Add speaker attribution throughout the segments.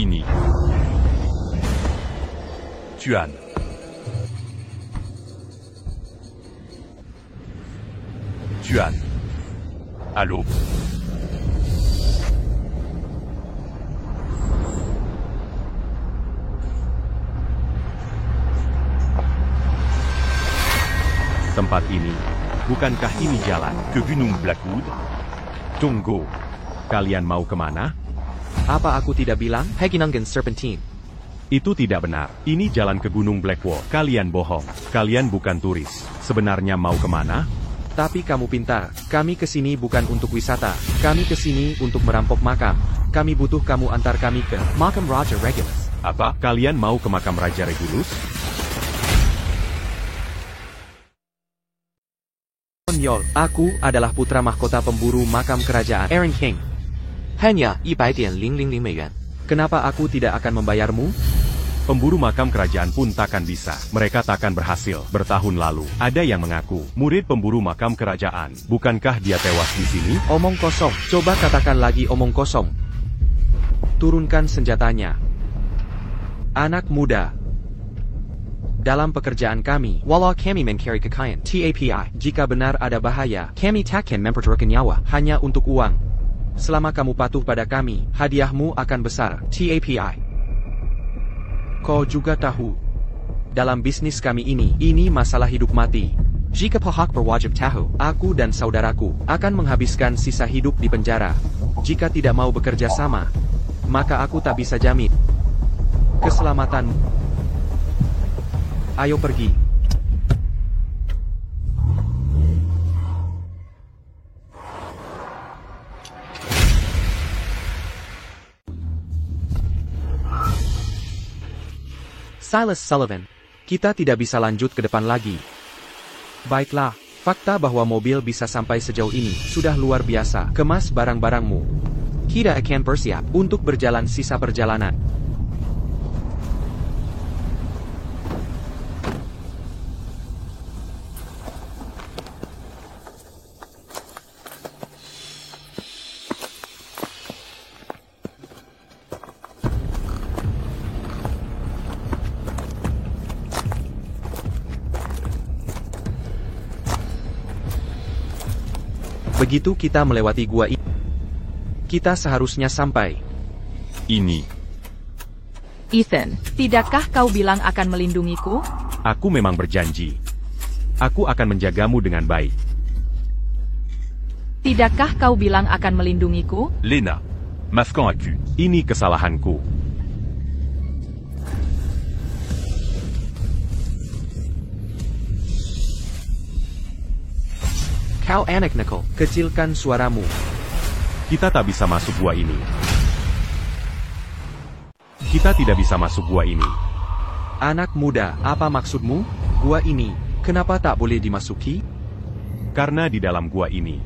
Speaker 1: ini. Tuan. Tuan. Halo.
Speaker 2: Tempat ini, bukankah ini jalan
Speaker 1: Ke Gunung Blackwood?
Speaker 2: Tunggu, kalian mau kemana?
Speaker 3: Apa aku tidak bilang? Heginungen Serpentine.
Speaker 2: Itu tidak benar. Ini jalan ke Gunung Blackwood. Kalian bohong. Kalian bukan turis. Sebenarnya mau kemana?
Speaker 3: Tapi kamu pintar. Kami kesini bukan untuk wisata. Kami kesini untuk merampok makam. Kami butuh kamu antar kami ke makam Raja Regulus.
Speaker 2: Apa? Kalian mau ke makam Raja Regulus?
Speaker 3: Konyol, aku adalah putra mahkota pemburu makam kerajaan Aaron King. Hanya 100,000 美元. Kenapa aku tidak akan membayarmu?
Speaker 2: Pemburu makam kerajaan pun takkan bisa. Mereka takkan berhasil. Bertahun lalu, ada yang mengaku murid pemburu makam kerajaan. Bukankah dia tewas di sini?
Speaker 3: Omong kosong. Coba katakan lagi omong kosong. Turunkan senjatanya. Anak muda. Dalam pekerjaan kami, walau kami mencari kekayaan, TAPI, jika benar ada bahaya, kami takkan mempertaruhkan nyawa hanya untuk uang. Selama kamu patuh pada kami, hadiahmu akan besar, TAPI. Kau juga tahu, dalam bisnis kami ini masalah hidup mati. Jika pihak berwajib tahu, aku dan saudaraku akan menghabiskan sisa hidup di penjara. Jika tidak mau bekerja sama, maka aku tak bisa jamin keselamatanmu. Ayo pergi. Silas Sullivan, kita tidak bisa lanjut ke depan lagi. Baiklah, fakta bahwa mobil bisa sampai sejauh ini sudah luar biasa. Kemas barang-barangmu. Kita akan bersiap untuk berjalan sisa perjalanan. Begitu kita melewati gua ini, kita seharusnya sampai.
Speaker 2: Ini.
Speaker 4: Ethan, tidakkah kau bilang akan melindungiku?
Speaker 2: Aku memang berjanji. Aku akan menjagamu dengan baik.
Speaker 4: Tidakkah kau bilang akan melindungiku?
Speaker 1: Lena. Masquant à cul.
Speaker 2: Ini kesalahanku.
Speaker 3: Kau anak nakal, kecilkan suaramu.
Speaker 2: Kita tak bisa masuk gua ini. Kita tidak bisa masuk gua ini.
Speaker 3: Anak muda, apa maksudmu? Gua ini, kenapa tak boleh dimasuki?
Speaker 2: Karena di dalam gua ini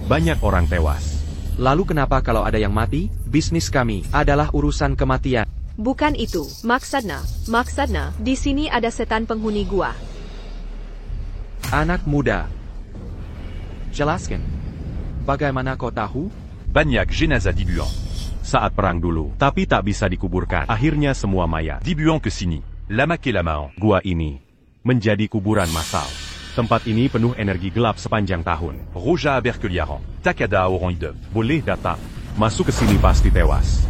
Speaker 2: banyak orang tewas.
Speaker 3: Lalu kenapa kalau ada yang mati? Bisnis kami adalah urusan kematian.
Speaker 5: Bukan itu, maksudnya, di sini ada setan penghuni gua.
Speaker 3: Anak muda, jelaskan. Bagaimana kau tahu?
Speaker 1: Bagnac Genaza Dibuan.
Speaker 2: Saat perang dulu, tapi tak bisa dikuburkan. Akhirnya semua mayat.
Speaker 1: Dibuan ke sini. Lama ke lama.
Speaker 2: Gua ini menjadi kuburan massal. Tempat ini penuh energi gelap sepanjang tahun.
Speaker 1: Roja Berkeliaran. Takada Orange.
Speaker 2: Boleh datang. Masuk ke sini pasti tewas.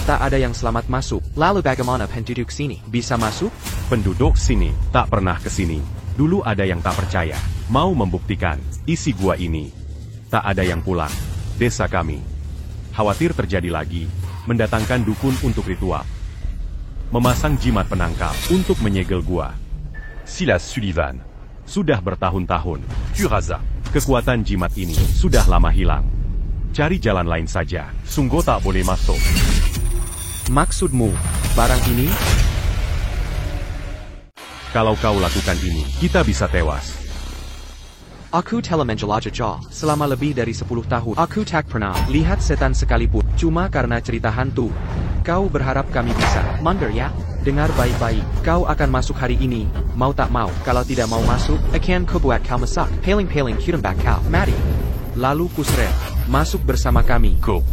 Speaker 3: Tak ada yang selamat masuk. Lalu bagaimana penduduk sini bisa masuk?
Speaker 2: Penduduk sini tak pernah ke sini. Dulu ada yang tak percaya. Mau membuktikan isi gua ini. Tak ada yang pulang. Desa kami khawatir terjadi lagi. Mendatangkan dukun untuk ritual. Memasang jimat penangkal untuk menyegel gua.
Speaker 1: Silas Sullivan.
Speaker 2: Sudah bertahun-tahun.
Speaker 1: Curaza.
Speaker 2: Kekuatan jimat ini sudah lama hilang. Cari jalan lain saja. Sungguh tak boleh masuk.
Speaker 3: Maksudmu, barang ini?
Speaker 2: Kalau kau lakukan ini, kita bisa tewas.
Speaker 3: Aku telah menjelajah selama lebih dari 10 tahun. Aku tak pernah lihat setan sekalipun. Cuma karena cerita hantu. Kau berharap kami bisa mundur ya? Dengar baik-baik. Kau akan masuk hari ini, mau tak mau. Kalau tidak mau masuk, akan kubuat kau masak. Paling-paling kirembak kau. Mari. Lalu kusret. Masuk bersama kami.
Speaker 1: Go.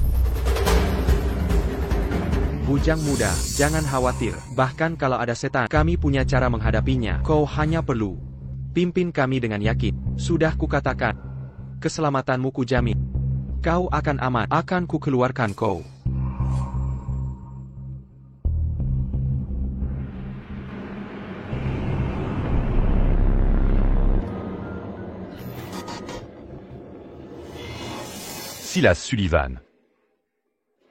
Speaker 3: Bujang muda, jangan khawatir. Bahkan kalau ada setan, kami punya cara menghadapinya. Kau hanya perlu pimpin kami dengan yakin. Sudah kukatakan, keselamatanmu kujamin. Kau akan aman, akan kukeluarkan kau.
Speaker 1: Silas Sullivan.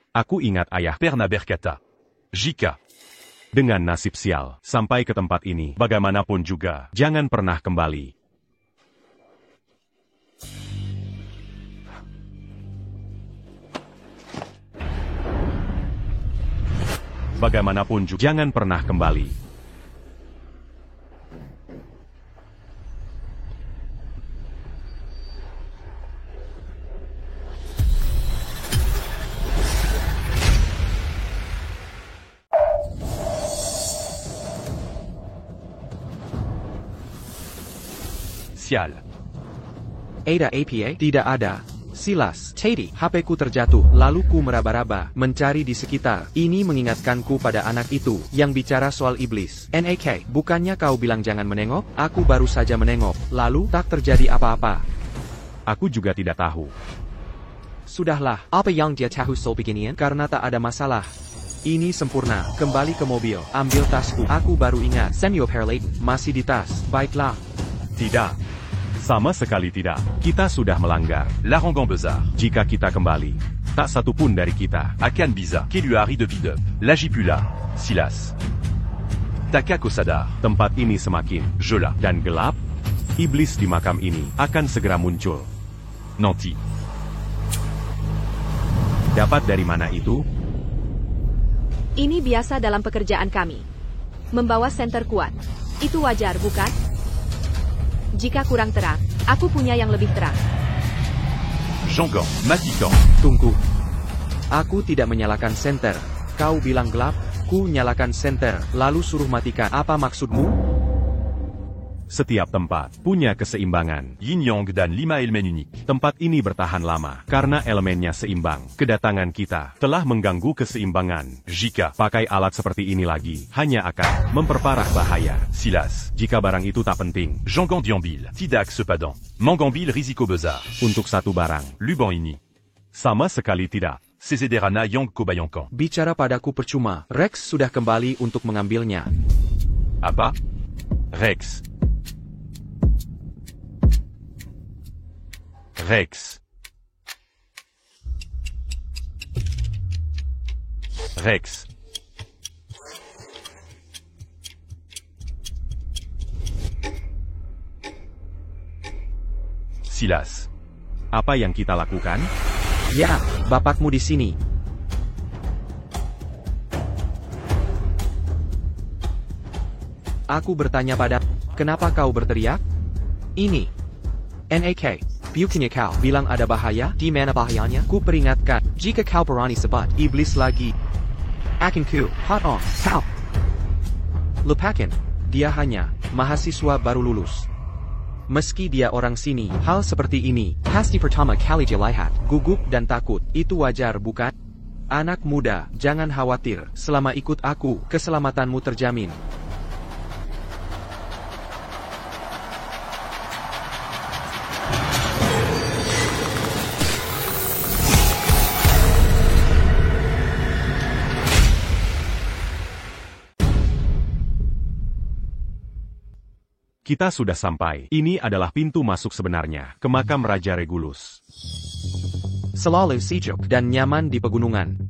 Speaker 2: Aku ingat ayah
Speaker 1: Perna Berkata. Jika.
Speaker 2: dengan nasib sial. Sampai ke tempat ini, bagaimanapun juga, jangan pernah kembali. Bagaimanapun juga, jangan pernah kembali.
Speaker 1: Sial.
Speaker 3: Ada APA? Tidak ada. Silas, Teddy, HP-ku terjatuh, lalu ku meraba-raba, mencari di sekitar. Ini mengingatkanku pada anak itu, yang bicara soal iblis. NAK, bukannya kau bilang jangan menengok? Aku baru saja menengok, lalu tak terjadi apa-apa.
Speaker 2: Aku juga tidak tahu.
Speaker 3: Sudahlah, apa yang dia tahu soal beginian? Karena tak ada masalah. Ini sempurna, kembali ke mobil, ambil tasku. Aku baru ingat, Samuel Perlate, masih di tas. Baiklah.
Speaker 2: Tidak. Sama sekali tidak. Kita sudah melanggar.
Speaker 1: Larangan Bezard.
Speaker 2: Jika kita kembali, tak satu pun dari kita.
Speaker 1: Akan Biza. Keluari de Videup. Lagipula. Silas. Takako Sadar.
Speaker 2: Tempat ini semakin
Speaker 1: Jola.
Speaker 2: dan gelap. Iblis di makam ini akan segera muncul.
Speaker 1: Nanti.
Speaker 2: Dapat dari mana itu?
Speaker 5: Ini biasa dalam pekerjaan kami. Membawa senter kuat. Itu wajar, bukan? Jika kurang terang, aku punya yang lebih terang.
Speaker 1: Jean-Gant. Matikan.
Speaker 3: Tunggu. Aku tidak menyalakan senter. Kau bilang gelap, ku nyalakan senter, lalu suruh matikan. Apa maksudmu?
Speaker 2: Setiap tempat punya keseimbangan.
Speaker 1: Yin-Yang dan 5 elemen unik.
Speaker 2: Tempat ini bertahan lama karena elemennya seimbang. Kedatangan kita telah mengganggu keseimbangan.
Speaker 1: Jika.
Speaker 2: Pakai alat seperti ini lagi hanya akan memperparah bahaya.
Speaker 1: Silas.
Speaker 2: Jika barang itu tak penting.
Speaker 1: Jean-Gant Diambil. Tidak sepadan. Mangambil Risiko Bezard.
Speaker 2: Untuk satu barang.
Speaker 1: Luban ini.
Speaker 2: Sama sekali tidak.
Speaker 1: Cezederana Yang Kobayankan.
Speaker 3: Bicara padaku percuma. Rex sudah kembali untuk mengambilnya.
Speaker 1: Apa? Rex. Rex. Rex. Silas.
Speaker 2: Apa yang kita lakukan?
Speaker 3: Ya, bapakmu di sini. Aku bertanya pada, kenapa kau berteriak? Ini. NAK. Bukannya kau bilang ada bahaya? Di mana bahayanya? Ku peringatkan, jika kau berani sebat, iblis lagi. Akan ku, hot on, kau. Lupakan, dia hanya mahasiswa baru lulus. Meski dia orang sini, hal seperti ini, pasti pertama kali dia lihat. Gugup dan takut, itu wajar bukan? Anak muda, jangan khawatir, selama ikut aku, keselamatanmu terjamin.
Speaker 2: Kita sudah sampai. Ini adalah pintu masuk sebenarnya ke makam Raja Regulus.
Speaker 3: Selalu sejuk dan nyaman di pegunungan.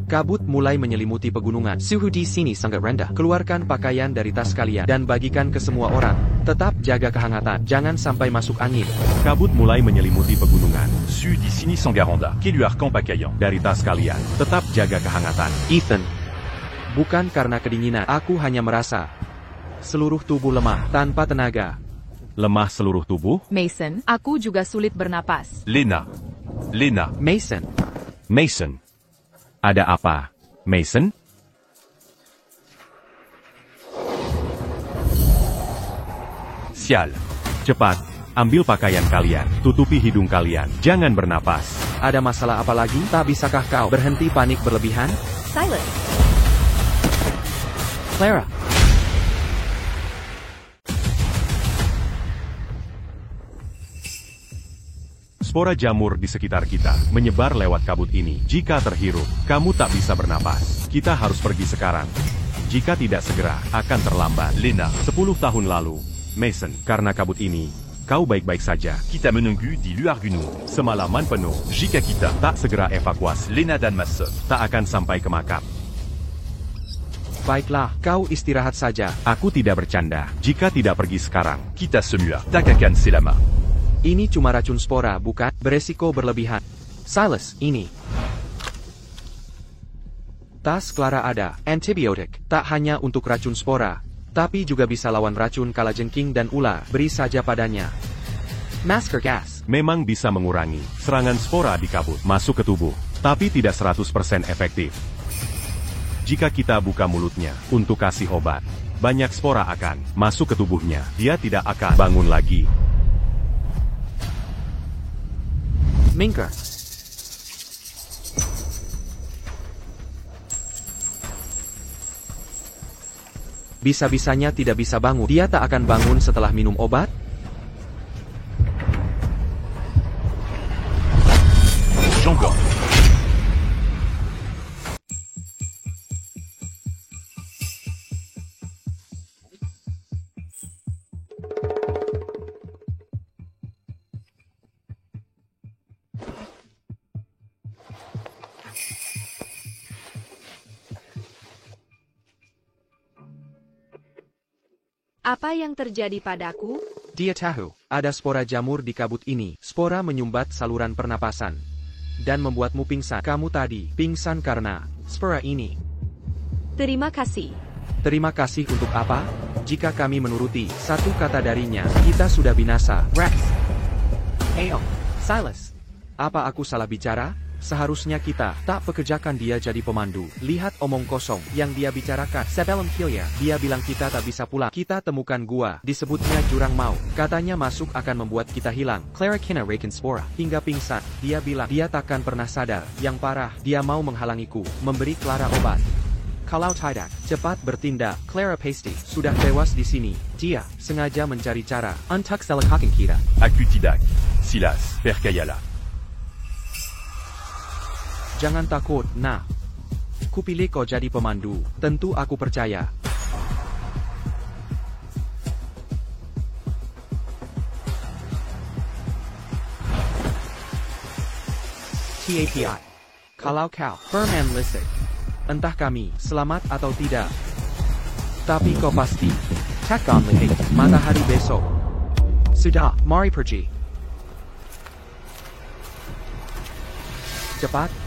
Speaker 3: Kabut mulai menyelimuti pegunungan. Suhu di sini sangat rendah. Keluarkan pakaian dari tas kalian dan bagikan ke semua orang. Tetap jaga kehangatan. Jangan sampai masuk angin.
Speaker 2: Kabut mulai menyelimuti pegunungan.
Speaker 1: Su di sini Sangaranda. Keluarkan pakaian.
Speaker 2: Dari tas kalian, tetap jaga kehangatan.
Speaker 3: Ethan. Bukan karena kedinginan. Aku hanya merasa seluruh tubuh lemah, tanpa tenaga.
Speaker 2: Lemah seluruh tubuh?
Speaker 4: Mason, aku juga sulit bernapas.
Speaker 1: Lena. Lena.
Speaker 3: Mason.
Speaker 2: Mason. Ada apa, Mason?
Speaker 1: Sial.
Speaker 2: Cepat, Ambil pakaian kalian, tutupi hidung kalian, jangan bernapas.
Speaker 3: Ada masalah apa lagi? Tak bisakah kau berhenti panik berlebihan?
Speaker 5: Silas.
Speaker 3: Clara.
Speaker 2: Spora jamur di sekitar kita menyebar lewat kabut ini. Jika terhirup, kamu tak bisa bernapas. Kita harus pergi sekarang. Jika tidak segera, akan terlambat.
Speaker 1: Lena,
Speaker 2: 10 tahun lalu, Mason, karena kabut ini, kau baik-baik saja.
Speaker 1: kita menunggu di luar gunung.
Speaker 2: Semalaman penuh,
Speaker 1: Jika kita,
Speaker 2: tak segera evakuasi,
Speaker 1: Lena dan ma sœur.
Speaker 2: tak akan sampai ke makam.
Speaker 3: Baiklah, kau istirahat saja.
Speaker 2: Aku tidak bercanda. Jika tidak pergi sekarang,
Speaker 1: Kita semua, tak akan selama.
Speaker 3: Ini cuma racun spora, bukan? Beresiko berlebihan. Silas, ini. Tas Clara ada, antibiotik, tak hanya untuk racun spora, tapi juga bisa lawan racun kalajengking dan ular. Beri saja padanya. Masker gas.
Speaker 2: memang bisa mengurangi serangan spora di kabut masuk ke tubuh, tapi tidak 100% efektif. Jika kita buka mulutnya untuk kasih obat, banyak spora akan masuk ke tubuhnya. Dia tidak akan bangun lagi.
Speaker 3: Minka. Bisa-bisanya tidak bisa bangun. Dia tak akan bangun setelah minum obat?
Speaker 1: Jean-Gord.
Speaker 5: Apa yang terjadi padaku?
Speaker 3: Dia tahu, ada spora jamur di kabut ini. Spora menyumbat saluran pernapasan dan membuatmu pingsan. Kamu tadi pingsan karena spora ini.
Speaker 5: Terima kasih.
Speaker 3: Terima kasih untuk apa? Jika kami menuruti satu kata darinya, kita sudah binasa. Rex. Ayo, Silas. Apa aku salah bicara? Seharusnya kita tak pekerjakan dia jadi pemandu. Lihat omong kosong yang dia bicarakan. Sebelum Kilya, dia bilang kita tak bisa pulang. Kita temukan gua, disebutnya jurang mau. Katanya masuk akan membuat kita hilang. Clara kena raken spora hingga pingsan. Dia bilang dia takkan pernah sadar. Yang parah, dia mau menghalangiku memberi Clara obat. Kalau tidak, cepat bertindak. Clara Pasty sudah tewas di sini. Dia sengaja mencari cara untuk selakakan kita.
Speaker 1: Aku tidak. Silas, percaya-la.
Speaker 3: Jangan takut, nah. Kupilih kau jadi pemandu, tentu aku percaya. TAPI. Kalau kau firm and listen, entah kami selamat atau tidak, tapi kau pasti takkan melihat matahari besok. Sudah, mari pergi. Cepat.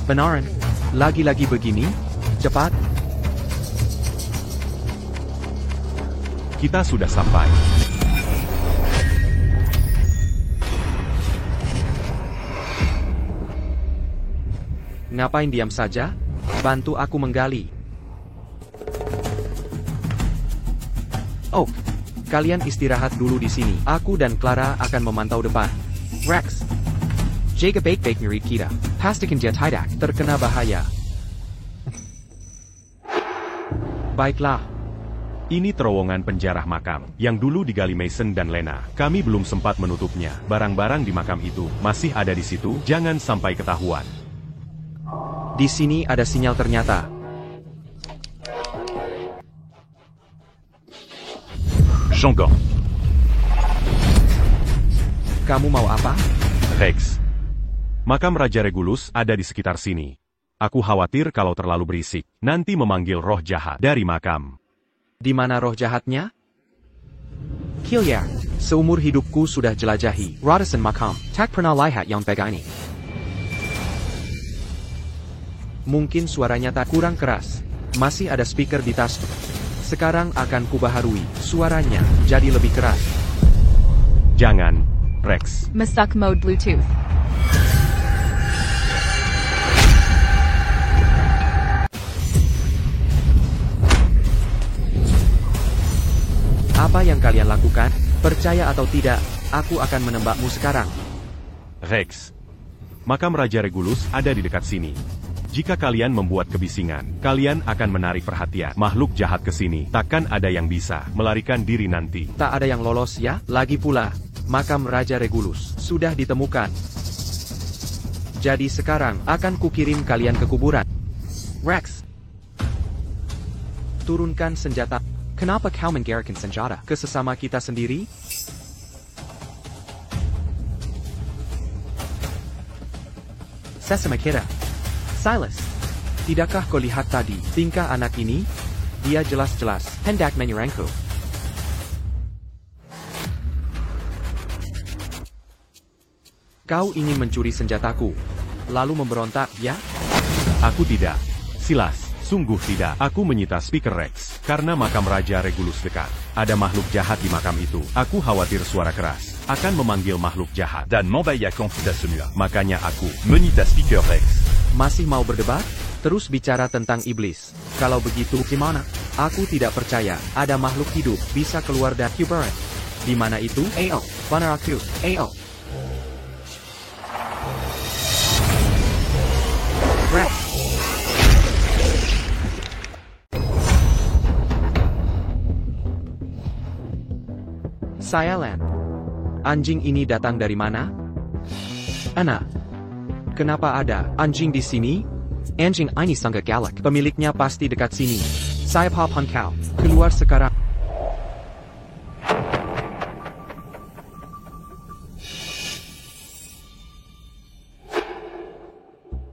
Speaker 3: Benaran, lagi-lagi begini? Cepat.
Speaker 2: Kita sudah sampai.
Speaker 3: Ngapain diam saja? Bantu aku menggali. Oh, kalian istirahat dulu di sini. Aku dan Clara akan memantau depan. Rex, jaga baik-baik murid kita. Pastikan dia tidak terkena bahaya. Baiklah.
Speaker 2: Ini terowongan penjara makam, yang dulu digali Mason dan Lena. Kami belum sempat menutupnya. Barang-barang di makam itu masih ada di situ, jangan sampai ketahuan.
Speaker 3: Di sini ada sinyal ternyata.
Speaker 1: Jean-Gord.
Speaker 3: Kamu mau apa?
Speaker 2: Rex. Makam Raja Regulus ada di sekitar sini. Aku khawatir kalau terlalu berisik, nanti memanggil roh jahat dari makam.
Speaker 3: Di mana roh jahatnya? Kilya, seumur hidupku sudah jelajahi Radisson makam. Tak pernah lihat yang pega ini. Mungkin suaranya tak kurang keras. Masih ada speaker di tas. Sekarang akan kubaharui suaranya jadi lebih keras.
Speaker 2: Jangan, Rex.
Speaker 4: Masak mode Bluetooth.
Speaker 3: Apa yang kalian lakukan? Percaya atau tidak, aku akan menembakmu sekarang.
Speaker 2: Rex. Makam Raja Regulus ada di dekat sini. Jika kalian membuat kebisingan, kalian akan menarik perhatian makhluk jahat ke sini. Takkan ada yang bisa melarikan diri nanti.
Speaker 3: Tak ada yang lolos ya? Lagi pula, makam Raja Regulus sudah ditemukan. Jadi sekarang akan kukirim kalian ke kuburan. Rex, turunkan senjata. Kenapa kau menggerakkan senjata ke sesama kita sendiri? Sesama kita. Silas, tidakkah kau lihat tadi tingkah anak ini? Dia jelas-jelas hendak menyerangku. Kau ingin mencuri senjataku, lalu memberontak, ya?
Speaker 2: Aku tidak. Silas, sungguh tidak. Aku menyita speaker Rex, karena makam Raja Regulus dekat. Ada makhluk jahat di makam itu. Aku khawatir suara keras akan memanggil makhluk jahat.
Speaker 1: Dan m'envahit à Cantida Semua.
Speaker 2: Makanya aku
Speaker 1: Menyita speaker Rex.
Speaker 3: Masih mau berdebat? Terus bicara tentang iblis. Kalau begitu, gimana? Aku tidak percaya ada makhluk hidup bisa keluar dari kuburan. Di mana itu? Ayo, benar aku. Ayo. Rex. Saya Lan. Anjing ini datang dari mana? Ana. Kenapa ada anjing di sini? Anjing ini sangat galak. Pemiliknya pasti dekat sini. Saya papan kau. Keluar sekarang.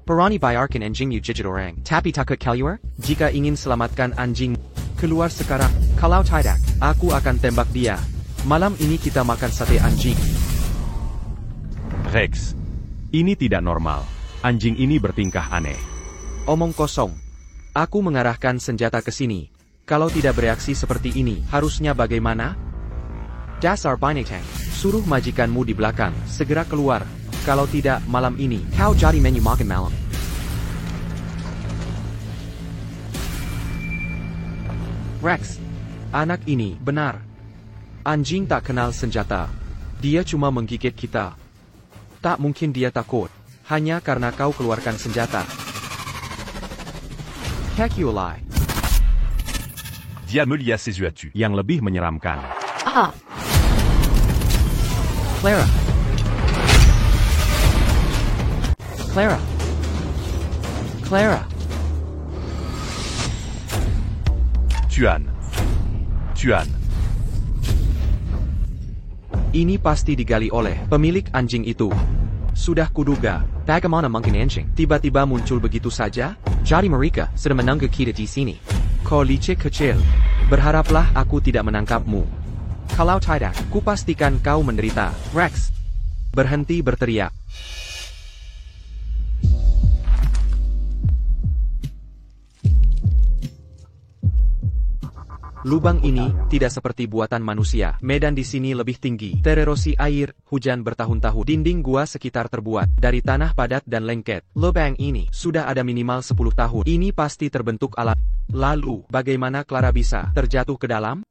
Speaker 3: Perani biarkan anjingmu gigit orang. Tapi takut keluar? Jika ingin selamatkan anjing, keluar sekarang. Kalau tidak, aku akan tembak dia. Malam ini kita makan sate anjing.
Speaker 2: Rex. Ini tidak normal. Anjing ini bertingkah aneh.
Speaker 3: Omong kosong. Aku mengarahkan senjata ke sini. Kalau tidak bereaksi seperti ini, harusnya bagaimana? Dasar binatang. Suruh majikanmu di belakang segera keluar. Kalau tidak, malam ini kau jadi menu makan malam. Rex. Anak ini benar. Anjing tak kenal senjata. Dia cuma menggigit kita. Tak mungkin dia takut. Hanya karena kau keluarkan senjata. Kekiolai.
Speaker 1: Dia me lia ses yeux à tu.
Speaker 2: Yang lebih menyeramkan.
Speaker 3: Clara. Clara. Clara.
Speaker 1: Tuan. Tuan.
Speaker 3: Ini pasti digali oleh pemilik anjing itu. Sudah kuduga, bagaimana mungkin anjing tiba-tiba muncul begitu saja? Jadi mereka sedang menunggu kita di sini. Kau licik kecil. Berharaplah aku tidak menangkapmu. Kalau tidak, kupastikan kau menderita. Rex, berhenti berteriak. Lubang ini tidak seperti buatan manusia. Medan di sini lebih tinggi. Tererosi air, hujan bertahun-tahun. Dinding gua sekitar terbuat dari tanah padat dan lengket. Lubang ini sudah ada minimal 10 tahun. Ini pasti terbentuk alam. Lalu, bagaimana Clara bisa terjatuh ke dalam?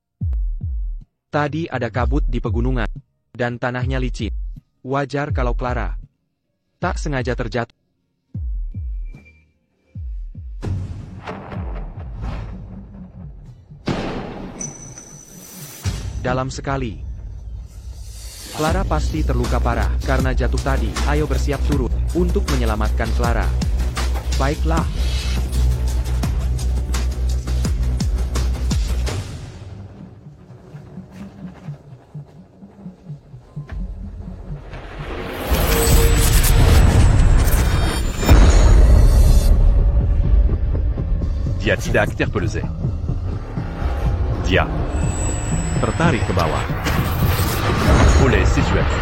Speaker 3: Tadi ada kabut di pegunungan. Dan tanahnya licin. Wajar kalau Clara tak sengaja terjatuh. Dalam sekali. Clara pasti terluka parah karena jatuh tadi. Ayo bersiap turun untuk menyelamatkan Clara. Baiklah.
Speaker 1: Dia tidak interpellé. Dia
Speaker 2: Tertarik ke bawah.
Speaker 1: Oleh ses yeux à tu.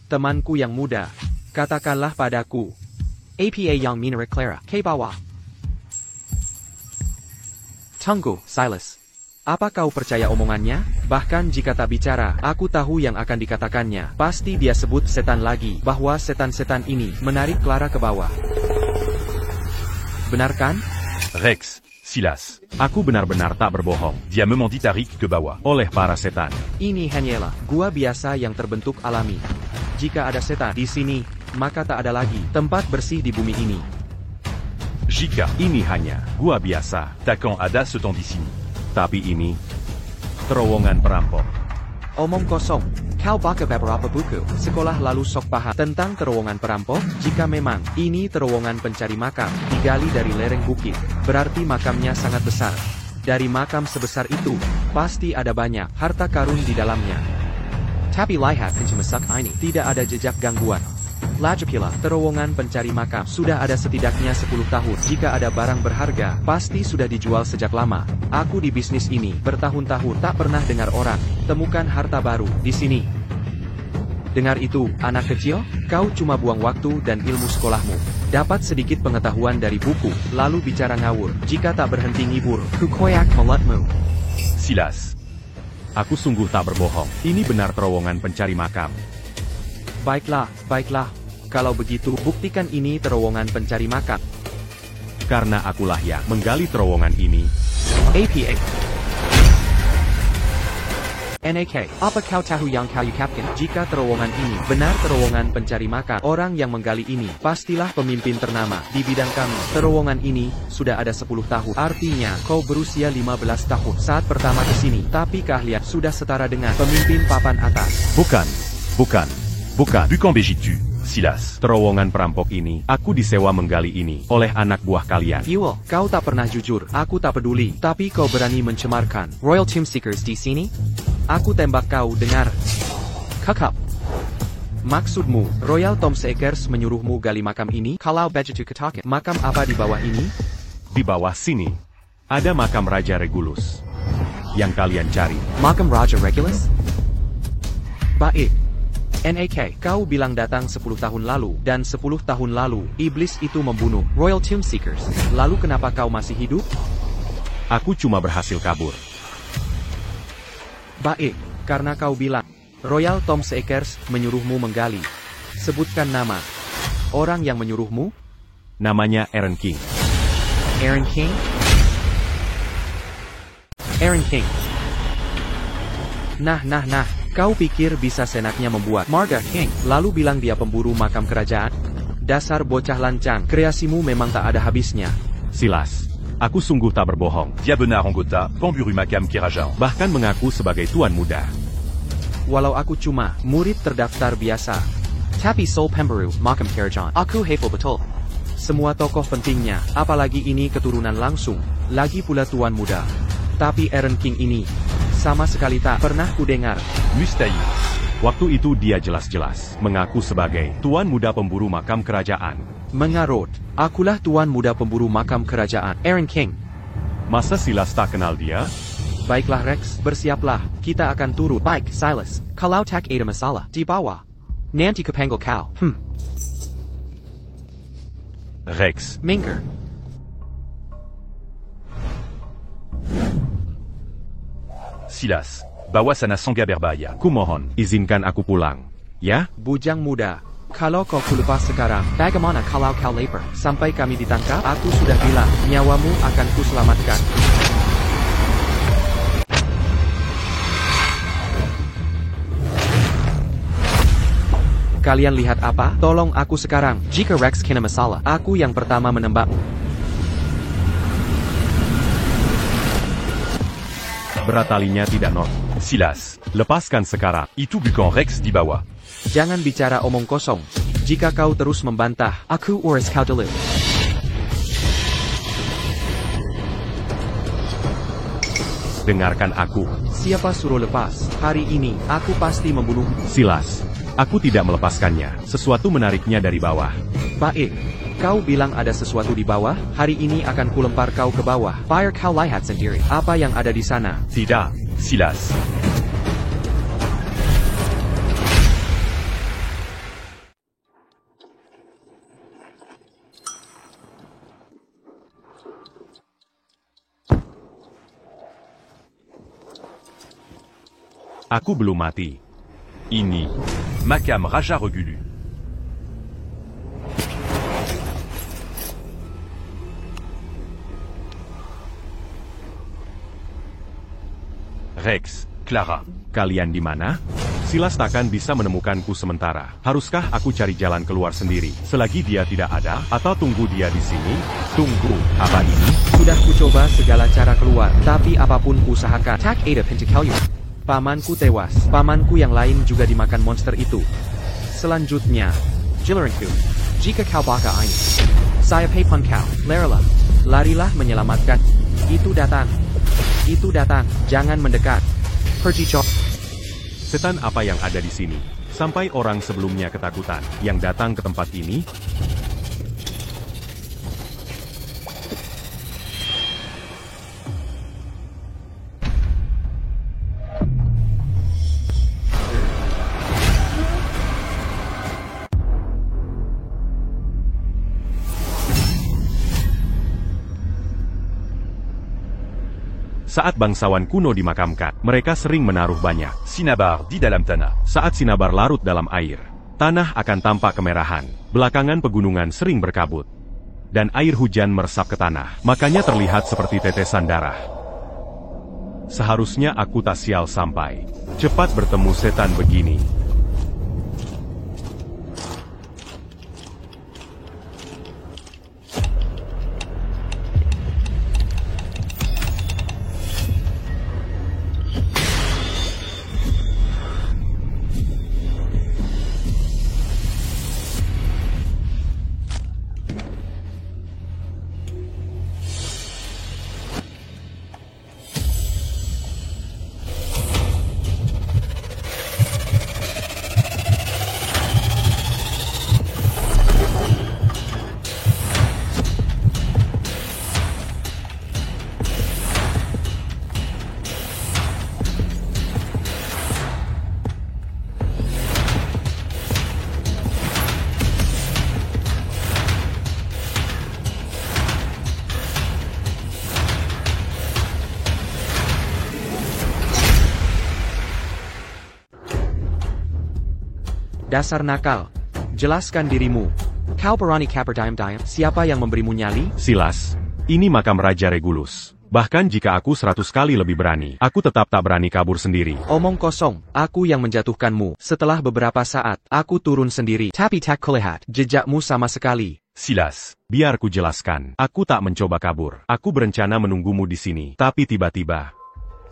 Speaker 3: Temanku yang muda, katakanlah padaku.
Speaker 4: APA yang Minera Clara, ke bawah.
Speaker 3: Tunggu, Silas. Apa kau percaya omongannya? Bahkan jika tak bicara, aku tahu yang akan dikatakannya. Pasti dia sebut setan lagi, bahwa setan-setan ini menarik Clara ke bawah. Benar kan?
Speaker 1: Rex, Silas.
Speaker 2: Aku benar-benar tak berbohong.
Speaker 1: Dia memandit Tarik ke bawah.
Speaker 2: Oleh para setan.
Speaker 3: Ini hanyalah gua biasa yang terbentuk alami. Jika ada setan di sini, maka tak ada lagi tempat bersih di bumi ini.
Speaker 1: Jika,
Speaker 2: Ini hanya gua biasa.
Speaker 1: Takan ada ce temps d'ici.
Speaker 2: Tapi ini terowongan perampok.
Speaker 3: Omong kosong. Kau baca beberapa buku sekolah lalu sok paham tentang terowongan perampok? Jika memang ini terowongan pencari makam, digali dari lereng bukit, berarti makamnya sangat besar. Dari makam sebesar itu, pasti ada banyak harta karun di dalamnya. Tapi lihat pencemasak ini, tidak ada jejak gangguan. Lagipula, terowongan pencari makam sudah ada setidaknya 10 tahun. Jika ada barang berharga, pasti sudah dijual sejak lama. Aku di bisnis ini bertahun-tahun tak pernah dengar orang temukan harta baru di sini. Dengar itu, anak kecil, kau cuma buang waktu dan ilmu sekolahmu. Dapat sedikit pengetahuan dari buku, lalu bicara ngawur. Jika tak berhenti ngibur, kukoyak mulutmu.
Speaker 1: Silas.
Speaker 2: Aku sungguh tak berbohong. Ini benar terowongan pencari makam.
Speaker 3: Baiklah, baiklah. Kalau begitu, buktikan ini terowongan pencari makam.
Speaker 2: Karena akulah yang menggali terowongan ini.
Speaker 3: APA. NAK, apa kau tahu yang kau ukapkan? Jika terowongan ini benar terowongan pencari makam, orang yang menggali ini pastilah pemimpin ternama di bidang kami. Terowongan ini sudah ada 10 tahun. Artinya, kau berusia 15 tahun saat pertama ke sini. Tapi keahlian sudah setara dengan pemimpin papan atas.
Speaker 2: Bukan.
Speaker 1: Bukan begitu, Silas.
Speaker 2: Terowongan perampok ini, aku disewa menggali ini oleh anak buah kalian.
Speaker 3: Fuel, kau tak pernah jujur. Aku tak peduli. Tapi kau berani mencemarkan Royal Tomb Seekers di sini? Aku tembak kau, dengar. Kakap. Maksudmu, Royal Tomb Seekers menyuruhmu gali makam ini? Kalau begitu katakan, makam apa di bawah ini?
Speaker 2: Di bawah sini, ada makam Raja Regulus. Yang kalian cari.
Speaker 3: Makam Raja Regulus? Baik. NAK, kau bilang datang 10 tahun lalu, dan 10 tahun lalu, iblis itu membunuh Royal Tomb Seekers. Lalu kenapa kau masih hidup?
Speaker 2: Aku cuma berhasil kabur.
Speaker 3: Baik, karena kau bilang, Royal Tomb Seekers menyuruhmu menggali. Sebutkan nama orang yang menyuruhmu.
Speaker 2: Namanya Aaron King.
Speaker 3: Aaron King? Aaron King. Nah, kau pikir bisa senaknya membuat Marga King, lalu bilang dia pemburu makam kerajaan? Dasar bocah lancang, kreasimu memang tak ada habisnya.
Speaker 2: Silas, aku sungguh tak berbohong.
Speaker 1: Dia benar anggota pemburu makam kerajaan.
Speaker 2: Bahkan mengaku sebagai tuan muda.
Speaker 3: Walau aku cuma murid terdaftar biasa. Tapi Soul Pemburu, makam kerajaan, aku hafal betul. Semua tokoh pentingnya, apalagi ini keturunan langsung, lagi pula tuan muda. Tapi Aaron King ini, sama sekali tak pernah kudengar.
Speaker 1: Mustahil.
Speaker 2: Waktu itu dia jelas-jelas mengaku sebagai tuan muda pemburu makam kerajaan.
Speaker 3: Mengarut, akulah tuan muda pemburu makam kerajaan, Aaron King.
Speaker 2: Masa Silas tak kenal dia?
Speaker 3: Baiklah Rex, bersiaplah, kita akan turun. Baik, Silas, kalau tak ada masalah, di bawah. Nanti kepanggil kau.
Speaker 1: Rex.
Speaker 3: Minker.
Speaker 1: Silas. Bawa sana Sangga berbahaya.
Speaker 2: Kumohon, izinkan aku pulang. Ya?
Speaker 3: Bujang muda, kalau kau kulepas sekarang, bagaimana kalau kau lapar? Sampai kami ditangkap, aku sudah bilang, nyawamu akan kuselamatkan. Kalian lihat apa? Tolong aku sekarang. Jika Rex kena masalah, aku yang pertama menembakmu.
Speaker 2: Berat talinya tidak not.
Speaker 1: Silas.
Speaker 2: Lepaskan sekarang.
Speaker 1: Itu bukan Rex di bawah.
Speaker 3: Jangan bicara omong kosong. Jika kau terus membantah, aku urus kau dulu.
Speaker 2: Dengarkan aku.
Speaker 3: Siapa suruh lepas? Hari ini, aku pasti membunuhmu.
Speaker 2: Silas, aku tidak melepaskannya. Sesuatu menariknya dari bawah.
Speaker 3: Baik. Kau bilang ada sesuatu di bawah? Hari ini akan kulempar kau ke bawah. Biar kau lihat sendiri. Apa yang ada di sana?
Speaker 1: Tidak. Silas.
Speaker 2: Aku belum mati.
Speaker 1: Ini. Makam Raja Regulu. Rex, Clara.
Speaker 2: Kalian di mana? Silas takkan bisa menemukanku sementara. Haruskah aku cari jalan keluar sendiri? Selagi dia tidak ada, atau tunggu dia di sini? Tunggu, apa ini?
Speaker 3: Sudah kucoba segala cara keluar, tapi apapun kuusahakan. Tak ada Pentakelyu. Pamanku tewas. Pamanku yang lain juga dimakan monster itu. Selanjutnya,
Speaker 4: Jillerinku. Jika kau baka ini. Saya paypun kau.
Speaker 3: Larilah. Larilah menyelamatkan. Itu datang. Itu datang. Jangan mendekat.
Speaker 4: Pergi cok.
Speaker 2: Setan apa yang ada di sini? Sampai orang sebelumnya ketakutan. Yang datang ke tempat ini? Saat bangsawan kuno dimakamkan, mereka sering menaruh banyak
Speaker 1: Cinnabar di dalam tanah.
Speaker 2: Saat Cinnabar larut dalam air, tanah akan tampak kemerahan. Belakangan pegunungan sering berkabut. Dan air hujan meresap ke tanah. Makanya terlihat seperti tetesan darah. Seharusnya aku tak sial sampai cepat bertemu setan begini.
Speaker 3: Dasar nakal. Jelaskan dirimu.
Speaker 4: Kau berani kabar diam-diam.
Speaker 3: Siapa yang memberimu nyali?
Speaker 2: Silas, ini makam Raja Regulus. Bahkan jika aku 100 kali lebih berani, aku tetap tak berani kabur sendiri.
Speaker 3: Omong kosong. Aku yang menjatuhkanmu. Setelah beberapa saat, aku turun sendiri.
Speaker 4: Tapi tak kulihat
Speaker 3: Jejakmu sama sekali.
Speaker 1: Silas.
Speaker 2: Biar ku jelaskan. Aku tak mencoba kabur. Aku berencana menunggumu di sini. Tapi tiba-tiba,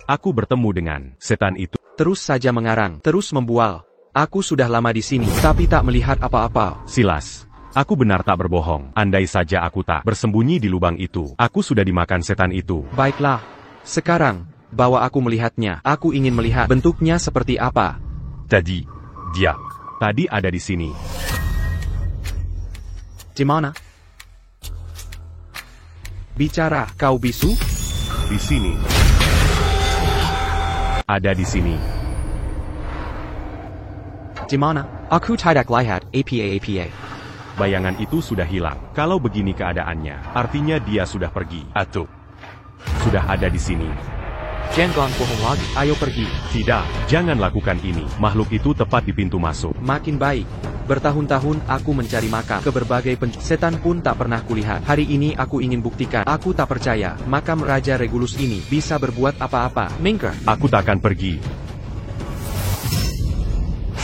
Speaker 2: aku bertemu dengan setan itu.
Speaker 3: Terus saja mengarang. Terus membual. Aku sudah lama di sini, tapi tak melihat apa-apa.
Speaker 2: Silas, aku benar tak berbohong. Andai saja aku tak bersembunyi di lubang itu, aku sudah dimakan setan itu.
Speaker 3: Baiklah. Sekarang, bawa aku melihatnya. Aku ingin melihat bentuknya seperti apa.
Speaker 1: Tadi. Dia.
Speaker 2: Tadi ada di sini.
Speaker 4: di mana?
Speaker 3: Bicara, kau bisu?
Speaker 2: Di sini. Ada di sini.
Speaker 4: Di mana? Aku tidak lihat. Apa.
Speaker 2: Bayangan itu sudah hilang. Kalau begini keadaannya, artinya dia sudah pergi.
Speaker 1: Atau.
Speaker 2: Sudah ada di sini.
Speaker 4: Jangan bohong lagi.
Speaker 2: Ayo pergi. Tidak, jangan lakukan ini. Makhluk itu tepat di pintu masuk.
Speaker 3: Makin baik. Bertahun-tahun aku mencari makam ke berbagai setan pun tak pernah kulihat. Hari ini aku ingin buktikan. Aku tak percaya makam Raja Regulus ini bisa berbuat apa-apa.
Speaker 4: Minggir.
Speaker 2: Aku tak akan pergi.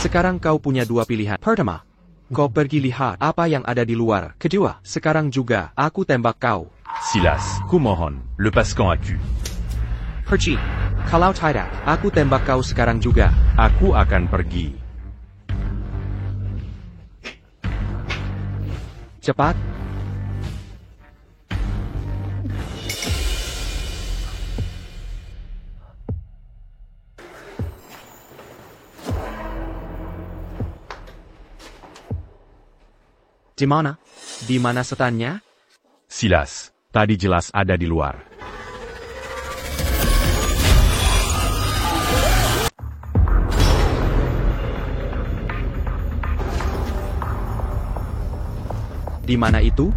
Speaker 3: Sekarang kau punya dua pilihan.
Speaker 4: Pertama,
Speaker 3: Kau pergi lihat apa yang ada di luar.
Speaker 4: kedua,
Speaker 3: Sekarang juga aku tembak kau.
Speaker 1: Silas.
Speaker 2: Kumohon.
Speaker 1: Lepaskan aku.
Speaker 4: pergi. Kalau tidak,
Speaker 3: Aku tembak kau sekarang juga.
Speaker 2: Aku akan pergi.
Speaker 3: Cepat.
Speaker 4: di mana?
Speaker 3: Di mana setannya?
Speaker 1: Silas.
Speaker 2: Tadi jelas ada di luar.
Speaker 3: Di mana itu?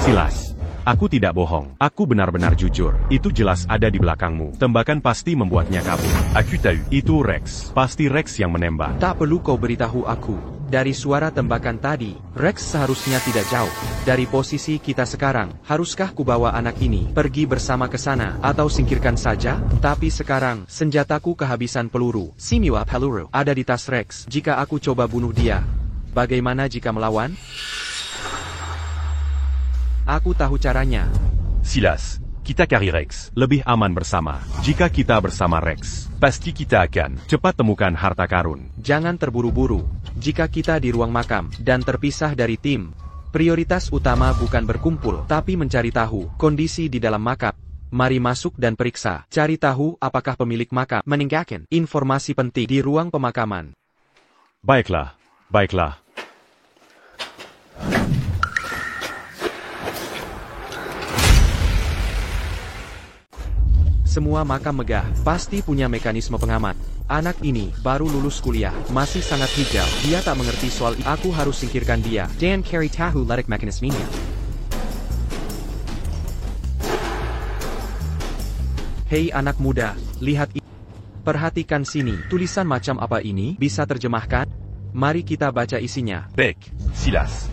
Speaker 2: Silas, Aku tidak bohong. Aku benar-benar jujur. Itu jelas ada di belakangmu. Tembakan pasti membuatnya kabur.
Speaker 1: Aku tahu.
Speaker 2: Itu Rex. Pasti Rex yang menembak.
Speaker 3: Tak perlu kau beritahu aku. Dari suara tembakan tadi, Rex seharusnya tidak jauh. Dari posisi kita sekarang, haruskah kubawa anak ini pergi bersama ke sana, atau singkirkan saja? Tapi sekarang, senjataku kehabisan peluru. Simua peluru ada di tas Rex. Jika aku coba bunuh dia, bagaimana jika melawan? Aku tahu caranya.
Speaker 1: Silas, kita cari Rex.
Speaker 2: Lebih aman bersama. Jika kita bersama Rex,
Speaker 1: Pasti kita akan.
Speaker 2: cepat temukan harta karun.
Speaker 3: Jangan terburu-buru. Jika kita di ruang makam dan terpisah dari tim, prioritas utama bukan berkumpul, tapi mencari tahu kondisi di dalam makam. Mari masuk dan periksa. Cari tahu apakah pemilik makam meninggalkan informasi penting di ruang pemakaman.
Speaker 2: Baiklah, baiklah.
Speaker 3: Semua makam megah pasti punya mekanisme pengaman. Anak ini baru lulus kuliah, masih sangat hijau. Dia tak mengerti soal itu. Aku harus singkirkan dia.
Speaker 4: Dan carry tahu ledak mekanismenya.
Speaker 3: Hei anak muda, lihat ini. Perhatikan sini. Tulisan macam apa ini? Bisa terjemahkan? Mari kita baca isinya.
Speaker 1: Beck, Silas,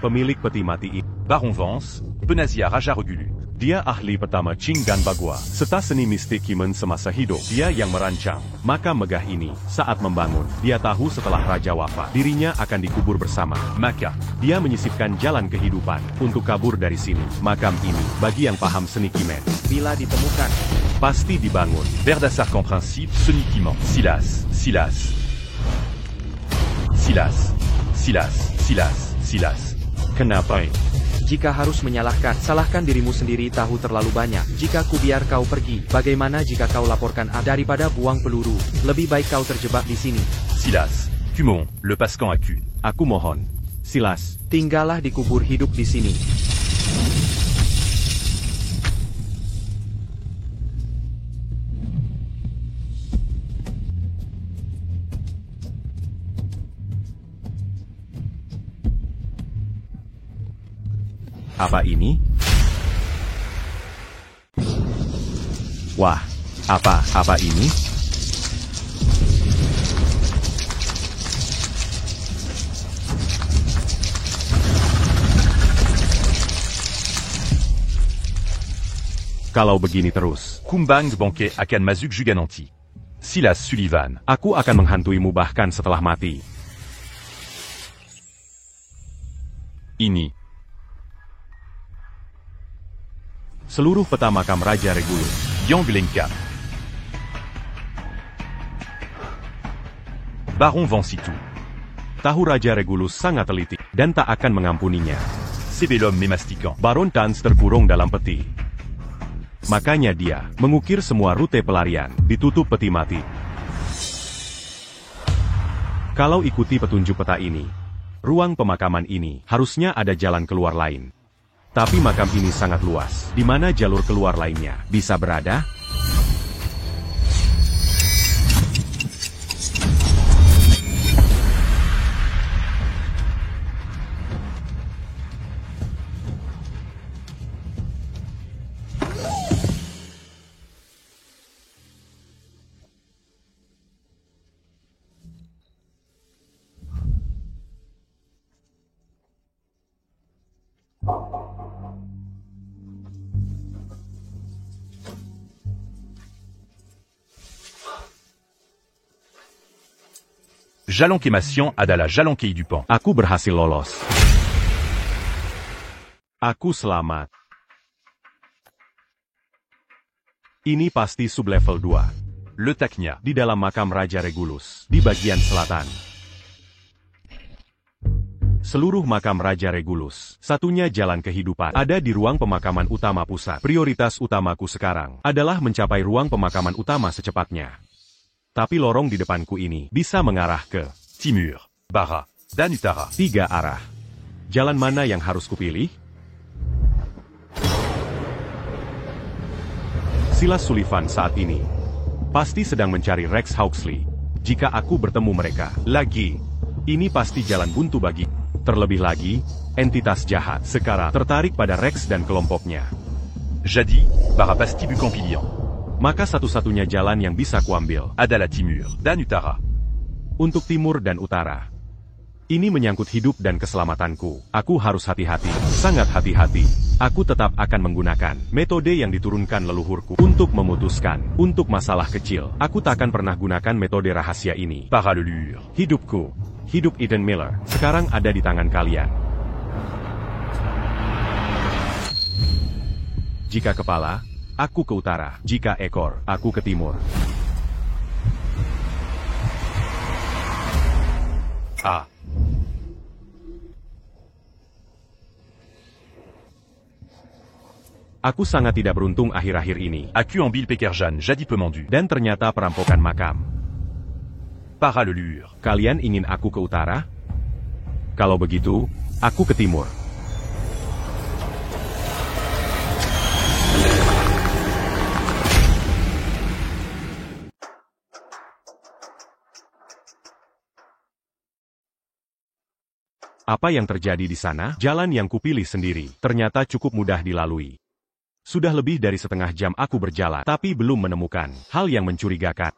Speaker 2: Pemilik peti mati ini.
Speaker 1: Baron Vance, Benazia Raja Regulu.
Speaker 2: Dia ahli pertama Qing dan Bagua, serta seni mistik Kimen semasa hidup. Dia yang merancang makam megah ini. Saat membangun, dia tahu setelah raja wafat, dirinya akan dikubur bersama.
Speaker 1: Maka,
Speaker 2: Dia menyisipkan jalan kehidupan untuk kabur dari sini. Makam ini, bagi yang paham seni Kimen,
Speaker 3: Bila ditemukan,
Speaker 2: pasti dibangun.
Speaker 1: Verdasar qu'en principe, Sonic Immense. Silas, Silas. Silas, Silas, Silas, Silas.
Speaker 2: Kenapa?
Speaker 3: jika harus menyalahkan, salahkan dirimu sendiri. Tahu terlalu banyak. Jika ku biar kau pergi, bagaimana jika kau laporkan aku? Daripada buang peluru, lebih baik kau terjebak di sini.
Speaker 1: Silas, Cumon, le Pascan à cul.
Speaker 2: Aku mohon, Silas,
Speaker 3: Tinggallah dikubur hidup di sini.
Speaker 2: apa ini? Wah, apa ini? Kalau begini terus,
Speaker 1: Kumbang Banquet akan Mazuk juga nanti. Silas Sullivan,
Speaker 2: aku akan menghantuimu bahkan setelah mati.
Speaker 1: ini.
Speaker 2: Seluruh peta makam Raja Regulus.
Speaker 1: Yanglenka. Baron Vancitu.
Speaker 2: Tahu Raja Regulus sangat teliti, dan tak akan mengampuninya.
Speaker 1: Sebelum memastikan.
Speaker 2: Baron Tans terkurung dalam peti. Makanya dia mengukir semua rute pelarian, ditutup peti mati. Kalau ikuti petunjuk peta ini, ruang pemakaman ini harusnya ada jalan keluar lain. Tapi makam ini sangat luas, di mana jalur keluar lainnya bisa berada?
Speaker 1: Jalon Kémation adalah Jalon Kei Dupan.
Speaker 2: Aku berhasil lolos. Aku selamat. Ini pasti sublevel 2.
Speaker 1: Letaknya.
Speaker 2: Di dalam makam Raja Regulus, di bagian selatan. Seluruh makam Raja Regulus, satunya jalan kehidupan, ada di ruang pemakaman utama pusat. Prioritas utamaku sekarang adalah mencapai ruang pemakaman utama secepatnya. Tapi lorong di depanku ini bisa mengarah ke
Speaker 1: Timur, Bara, dan Utara.
Speaker 2: 3 arah. Jalan mana yang harus kupilih? Silas Sullivan saat ini pasti sedang mencari Rex Hawksley. Jika aku bertemu mereka lagi, ini pasti jalan buntu bagi. Terlebih lagi, entitas jahat sekarang tertarik pada Rex dan kelompoknya.
Speaker 1: Jadi, Barapasti Bucampilian.
Speaker 2: Maka satu-satunya jalan yang bisa kuambil
Speaker 1: Adala Timur, dan Utara.
Speaker 2: untuk timur dan utara. Ini menyangkut hidup dan keselamatanku. Aku harus hati-hati, sangat hati-hati. Aku tetap akan menggunakan metode yang diturunkan leluhurku untuk memutuskan. Untuk masalah kecil, aku takkan pernah gunakan metode rahasia ini.
Speaker 1: Parallelure.
Speaker 2: Hidupku, hidup Eden Miller, sekarang ada di tangan kalian. Jika kepala, aku ke utara. Jika ekor, aku ke timur.
Speaker 1: Ah.
Speaker 2: Aku sangat tidak beruntung akhir-akhir ini.
Speaker 1: Accu en Bill Pekerjan, jadi pemandu.
Speaker 2: Dan ternyata perampokan makam.
Speaker 1: Parallelure.
Speaker 2: Kalian ingin aku ke utara? Kalau begitu, aku ke timur. Apa yang terjadi di sana? Jalan yang kupilih sendiri, ternyata cukup mudah dilalui. Sudah lebih dari setengah jam aku berjalan, tapi belum menemukan hal yang mencurigakan.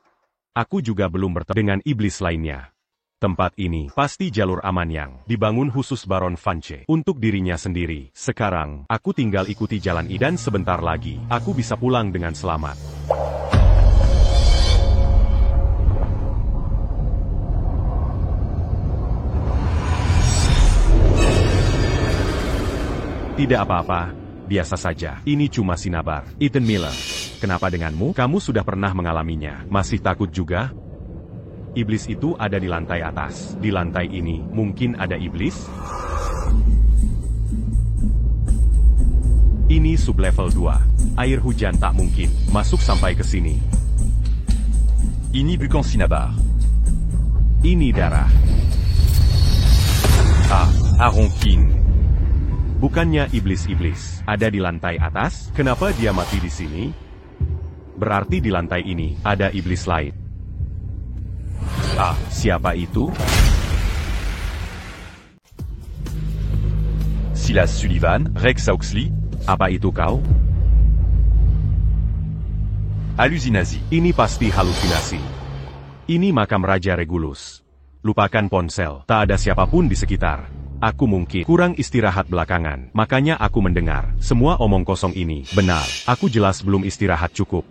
Speaker 2: Aku juga belum bertemu dengan iblis lainnya. Tempat ini pasti jalur aman yang dibangun khusus Baron Vance untuk dirinya sendiri. Sekarang, aku tinggal ikuti jalan ini dan sebentar lagi, aku bisa pulang dengan selamat. Tidak apa-apa. Biasa saja, ini cuma sinabar. Eden Miller, kenapa denganmu? Kamu sudah pernah mengalaminya. Masih takut juga? Iblis itu ada di lantai atas. Di lantai ini, mungkin ada iblis? Ini sublevel 2. Air hujan tak mungkin masuk sampai ke sini.
Speaker 1: Ini bukan sinabar.
Speaker 2: Ini darah.
Speaker 1: Ah, Aronkin.
Speaker 2: Bukannya iblis-iblis ada di lantai atas? Kenapa dia mati di sini? Berarti di lantai ini ada iblis lain. Ah, siapa itu?
Speaker 1: Silas Sullivan, Rex Oxley.
Speaker 2: Apa itu kau?
Speaker 1: Halusinasi.
Speaker 2: Ini pasti halusinasi. Ini makam Raja Regulus. Lupakan ponsel, tak ada siapapun di sekitar. Aku mungkin kurang istirahat belakangan, makanya aku mendengar semua omong kosong ini. Benar, aku jelas belum istirahat cukup.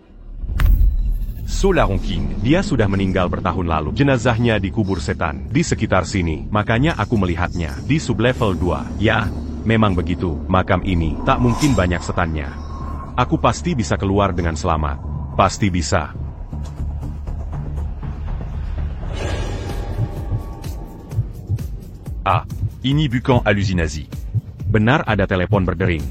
Speaker 1: Solaronkin.
Speaker 2: Dia sudah meninggal bertahun lalu. Jenazahnya dikubur setan di sekitar sini, makanya aku melihatnya di sublevel 2. Ya, memang begitu. Makam ini tak mungkin banyak setannya. Aku pasti bisa keluar dengan selamat. Pasti bisa.
Speaker 1: Ah. Ini bukan halusinasi.
Speaker 2: Benar ada telepon berdering.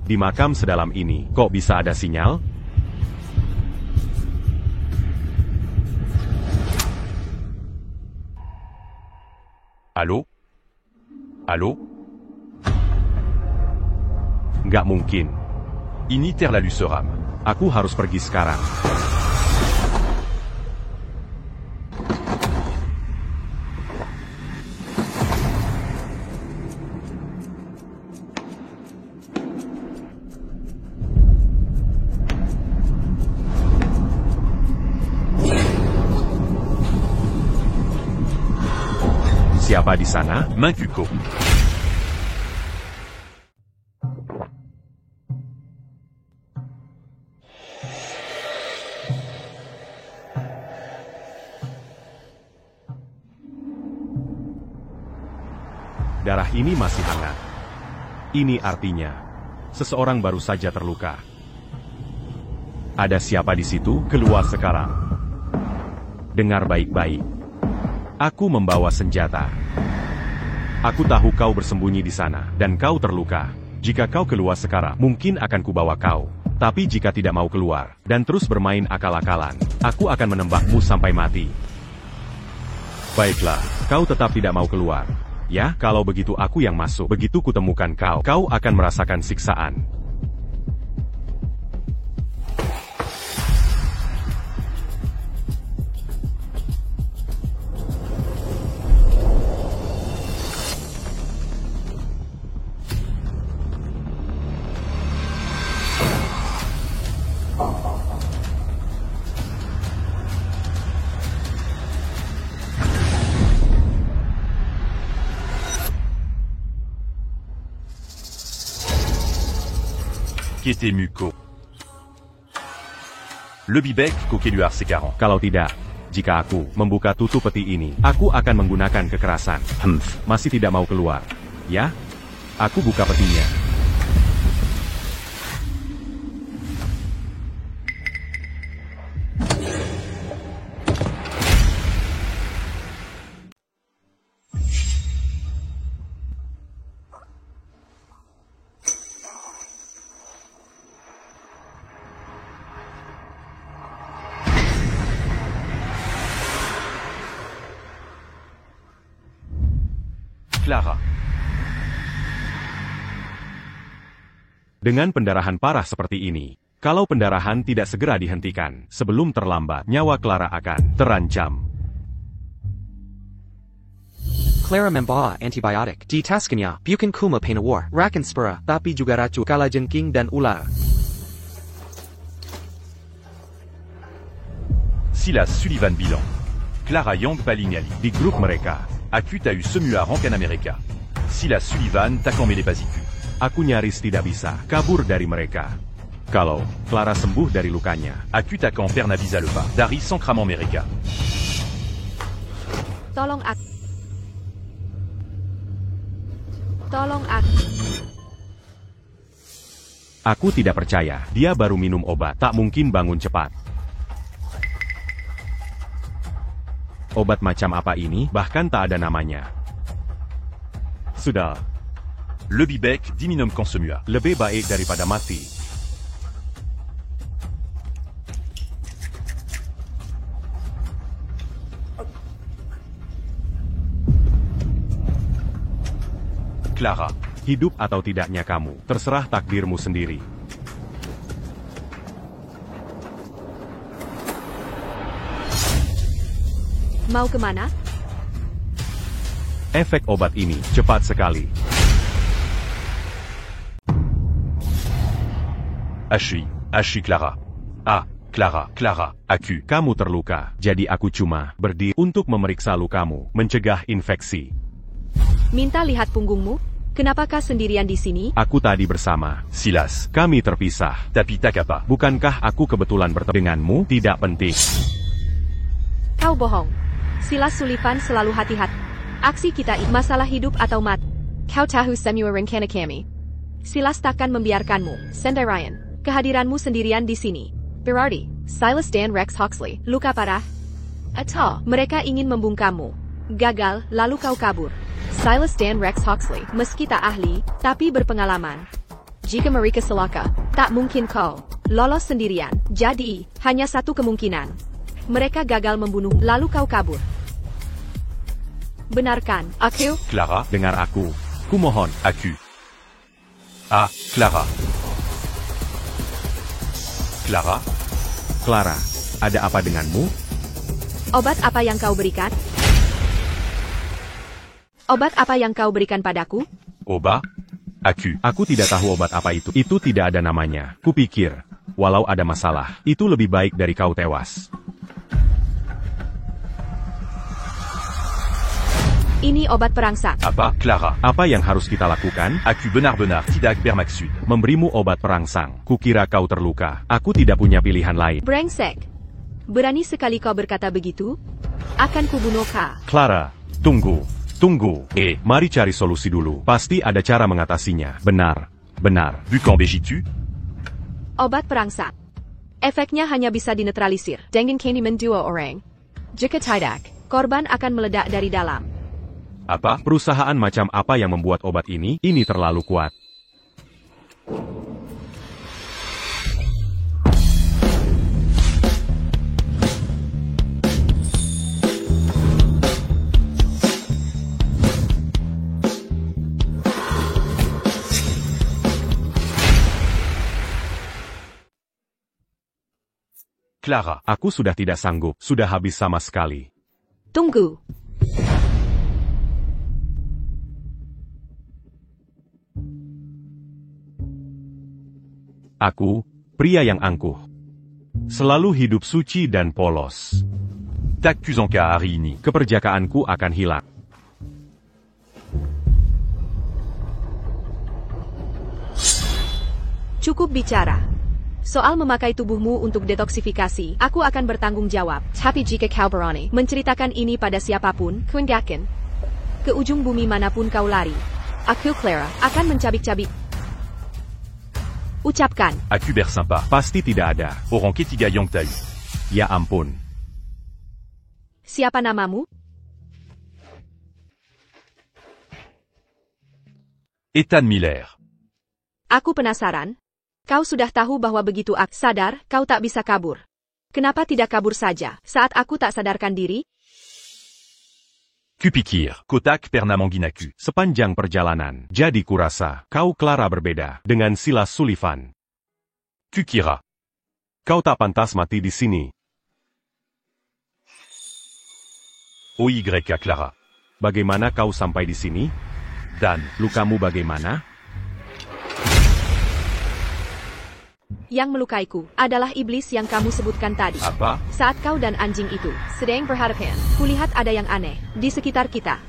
Speaker 2: Di makam sedalam ini, kok bisa ada sinyal?
Speaker 1: Halo? Halo?
Speaker 2: Nggak mungkin.
Speaker 1: Ini Terlalu Seram.
Speaker 2: Aku harus pergi sekarang. Siapa di sana?
Speaker 1: Mancuko.
Speaker 2: Darah ini masih hangat. Ini artinya, seseorang baru saja terluka. Ada siapa di situ? Keluar sekarang. Dengar baik-baik. Aku membawa senjata. Aku tahu kau bersembunyi di sana, dan kau terluka. Jika kau keluar sekarang, mungkin akan kubawa kau. Tapi jika tidak mau keluar, dan terus bermain akal-akalan, aku akan menembakmu sampai mati. Baiklah, kau tetap tidak mau keluar. Ya, kalau begitu aku yang masuk. Begitu kutemukan kau, kau akan merasakan siksaan.
Speaker 1: Qui était Muko. Le Bibek Kokeluar C40.
Speaker 2: Kalau tidak, jika aku membuka tutup peti ini, aku akan menggunakan kekerasan. Masih tidak mau keluar. Ya? Aku buka petinya.
Speaker 1: Clara.
Speaker 2: Dengan pendarahan parah seperti ini, kalau pendarahan tidak segera dihentikan, sebelum terlambat, nyawa Clara akan terancam.
Speaker 3: Clara membawa antibiotik. Di tasnya, bukan cuma penawar, rakenspera, tapi juga racun kalajengking dan ular.
Speaker 1: Silas Sullivan Bilan. Clara Young Palignali.
Speaker 2: Di grup mereka,
Speaker 1: Aku t'a eu Semua Rancan America. Silas Sullivan Takamele Basiku.
Speaker 2: aku nyaris tidak bisa kabur dari mereka. Kalau Clara sembuh dari lukanya,
Speaker 1: Aku Takan Pernavisa Lepa. Dari Sancrament America.
Speaker 5: Tolong aku. Tolong aku.
Speaker 2: aku tidak percaya. Dia baru minum obat, tak mungkin bangun cepat. Obat macam apa ini? Bahkan tak ada namanya. Sudah,
Speaker 1: Le Bibek Diminum Consumua.
Speaker 2: lebih baik daripada mati.
Speaker 1: Clara.
Speaker 2: Hidup atau tidaknya kamu, terserah takdirmu sendiri.
Speaker 5: Mau kemana?
Speaker 2: Efek obat ini cepat sekali.
Speaker 1: Ashui Clara. Ah, Clara, Aku.
Speaker 2: Kamu terluka, jadi aku cuma berdiri untuk memeriksa lukamu, mencegah infeksi.
Speaker 5: Minta lihat punggungmu? Kenapakah sendirian di sini?
Speaker 2: Aku tadi bersama.
Speaker 1: Silas.
Speaker 2: Kami terpisah.
Speaker 1: Tapi Takapa.
Speaker 2: Bukankah aku kebetulan bertemu denganmu? Tidak penting.
Speaker 5: Kau bohong. Silas Sullivan selalu hati-hati. Aksi kita masalah hidup atau mati. Kau tahu semua rencana kami. Silas takkan membiarkanmu, Sendirian. Kehadiranmu sendirian di sini. Berarti, Silas dan Rex Hawksley, luka parah? Atau, mereka ingin membungkammu. Gagal, lalu kau kabur. Silas dan Rex Hawksley, meski tak ahli, tapi berpengalaman. Jika mereka celaka, tak mungkin kau lolos sendirian. Jadi, hanya satu kemungkinan. Mereka gagal membunuh, lalu kau kabur. Benarkan, aku?
Speaker 1: Clara.
Speaker 2: Dengar aku. Kumohon.
Speaker 1: Aku. Ah, Clara. Clara.
Speaker 2: Clara, ada apa denganmu?
Speaker 5: Obat apa yang kau berikan? Obat apa yang kau berikan padaku?
Speaker 1: Oba. Aku.
Speaker 2: Aku tidak tahu obat apa itu. Itu tidak ada namanya. Kupikir, walau ada masalah, itu lebih baik dari kau tewas.
Speaker 5: Ini obat perangsang.
Speaker 1: Apa, Clara.
Speaker 2: Apa yang harus kita lakukan?
Speaker 1: Aku benar-benar tidak bermaksud.
Speaker 2: Memberimu obat perangsang. Kukira kau terluka. Aku tidak punya pilihan lain.
Speaker 5: Brengsek. Berani sekali kau berkata begitu? Akan kubunuh kau.
Speaker 2: Clara, tunggu. Mari cari solusi dulu. Pasti ada cara mengatasinya. Benar.
Speaker 1: Bukan begitu?
Speaker 5: Obat perangsang. Efeknya hanya bisa dinetralisir dengan kiniman dua orang. Jika tidak, korban akan meledak dari dalam.
Speaker 1: Apa?
Speaker 2: Perusahaan macam apa yang membuat obat ini? Ini terlalu kuat.
Speaker 1: Clara.
Speaker 2: Aku sudah tidak sanggup, sudah habis sama sekali.
Speaker 5: Tunggu.
Speaker 2: Aku, pria yang angkuh. Selalu hidup suci dan polos.
Speaker 1: Takuzanka Harini.
Speaker 2: Keperjakaanku akan hilang.
Speaker 5: Cukup bicara. Soal memakai tubuhmu untuk detoksifikasi, aku akan bertanggung jawab. Tapi jika kau berani menceritakan ini pada siapapun, kuinggakan, ke ujung bumi manapun kau lari, aku Clara akan mencabik-cabik. Ucapkan.
Speaker 1: Akuber sympa.
Speaker 2: Pasti tidak ada.
Speaker 1: Orang ketiga Yongtai.
Speaker 2: Ya ampun.
Speaker 5: Siapa namamu?
Speaker 1: Ethan Miller.
Speaker 5: Aku penasaran. Kau sudah tahu bahwa begitu aku sadar, kau tak bisa kabur. Kenapa tidak kabur saja saat aku tak sadarkan diri?
Speaker 1: Kupikir. Kotak Pernamanginaku.
Speaker 2: Sepanjang perjalanan, jadi kurasa, kau Clara berbeda dengan Silas Sullivan.
Speaker 1: Kukira.
Speaker 2: Kau tak pantas mati di sini.
Speaker 1: OYK Clara.
Speaker 2: Bagaimana kau sampai di sini?
Speaker 1: Dan.
Speaker 2: Lukamu bagaimana?
Speaker 5: Yang melukaiku adalah iblis yang kamu sebutkan tadi.
Speaker 1: Apa?
Speaker 5: Saat kau dan anjing itu sedang berhadapan, kulihat ada yang aneh di sekitar kita.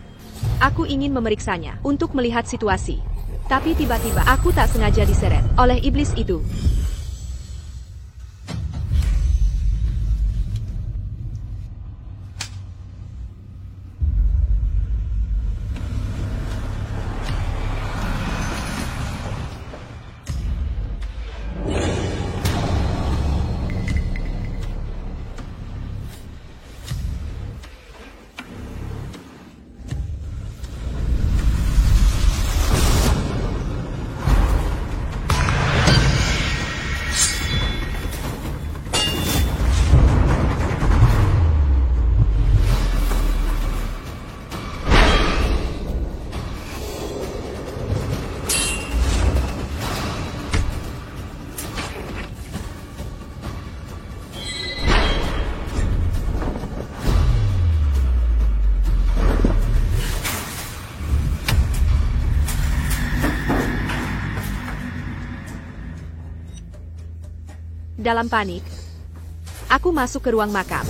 Speaker 5: Aku ingin memeriksanya untuk melihat situasi. Tapi tiba-tiba aku tak sengaja diseret oleh iblis itu. Dalam panik, aku masuk ke ruang makam.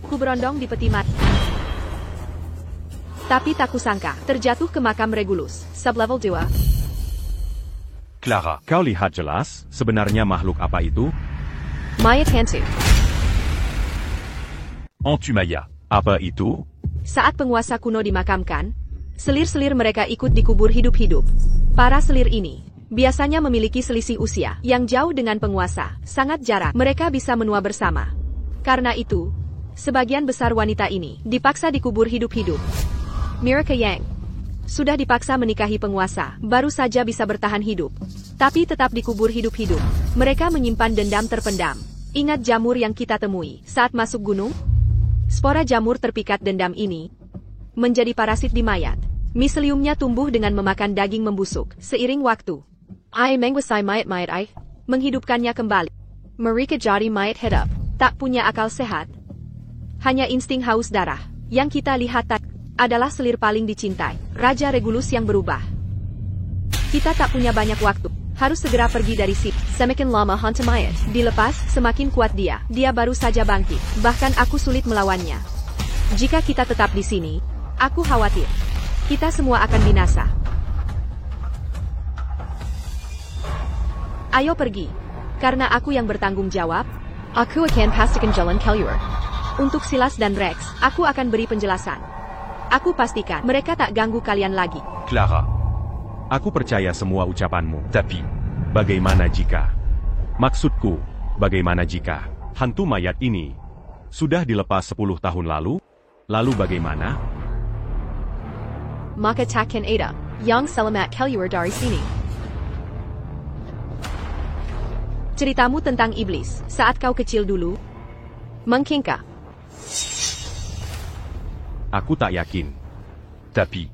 Speaker 5: Ku berondong di peti mati. Tapi tak kusangka, terjatuh ke makam Regulus, sublevel 2.
Speaker 1: Clara.
Speaker 2: Kau lihat jelas, sebenarnya makhluk apa itu?
Speaker 5: Mayat hantu.
Speaker 1: Antumaya.
Speaker 2: Apa itu?
Speaker 5: Saat penguasa kuno dimakamkan, selir-selir mereka ikut dikubur hidup-hidup. Para selir ini biasanya memiliki selisih usia yang jauh dengan penguasa. Sangat jarang mereka bisa menua bersama. Karena itu, sebagian besar wanita ini dipaksa dikubur hidup-hidup. Mirka Yang sudah dipaksa menikahi penguasa, baru saja bisa bertahan hidup. Tapi tetap dikubur hidup-hidup. Mereka menyimpan dendam terpendam. Ingat jamur yang kita temui saat masuk gunung? Spora jamur terpikat dendam ini menjadi parasit di mayat. Miseliumnya tumbuh dengan memakan daging membusuk. Seiring waktu, I mengwasai mayat-mayat menghidupkannya kembali. Mereka jadi mayat hidup, tak punya akal sehat. Hanya insting haus darah. Yang kita lihat adalah selir paling dicintai, Raja Regulus yang berubah. Kita tak punya banyak waktu. Harus segera pergi dari sini. Semakin lama hantu mayat dilepas, semakin kuat dia. Dia baru saja bangkit. Bahkan aku sulit melawannya. Jika kita tetap di sini, aku khawatir kita semua akan binasa. Ayo pergi. Karena aku yang bertanggung jawab, aku akan pastikan jalan keluar. Untuk Silas dan Rex, aku akan beri penjelasan. Aku pastikan mereka tak ganggu kalian lagi.
Speaker 1: Clara.
Speaker 2: Aku percaya semua ucapanmu.
Speaker 1: Tapi.
Speaker 2: Bagaimana jika? Maksudku, bagaimana jika hantu mayat ini sudah dilepas 10 tahun lalu? Lalu bagaimana?
Speaker 5: Maka takkan ada yang selamat keluar dari sini. Ceritamu tentang iblis saat kau kecil dulu, mengkingka.
Speaker 2: Aku tak yakin.
Speaker 1: Tapi.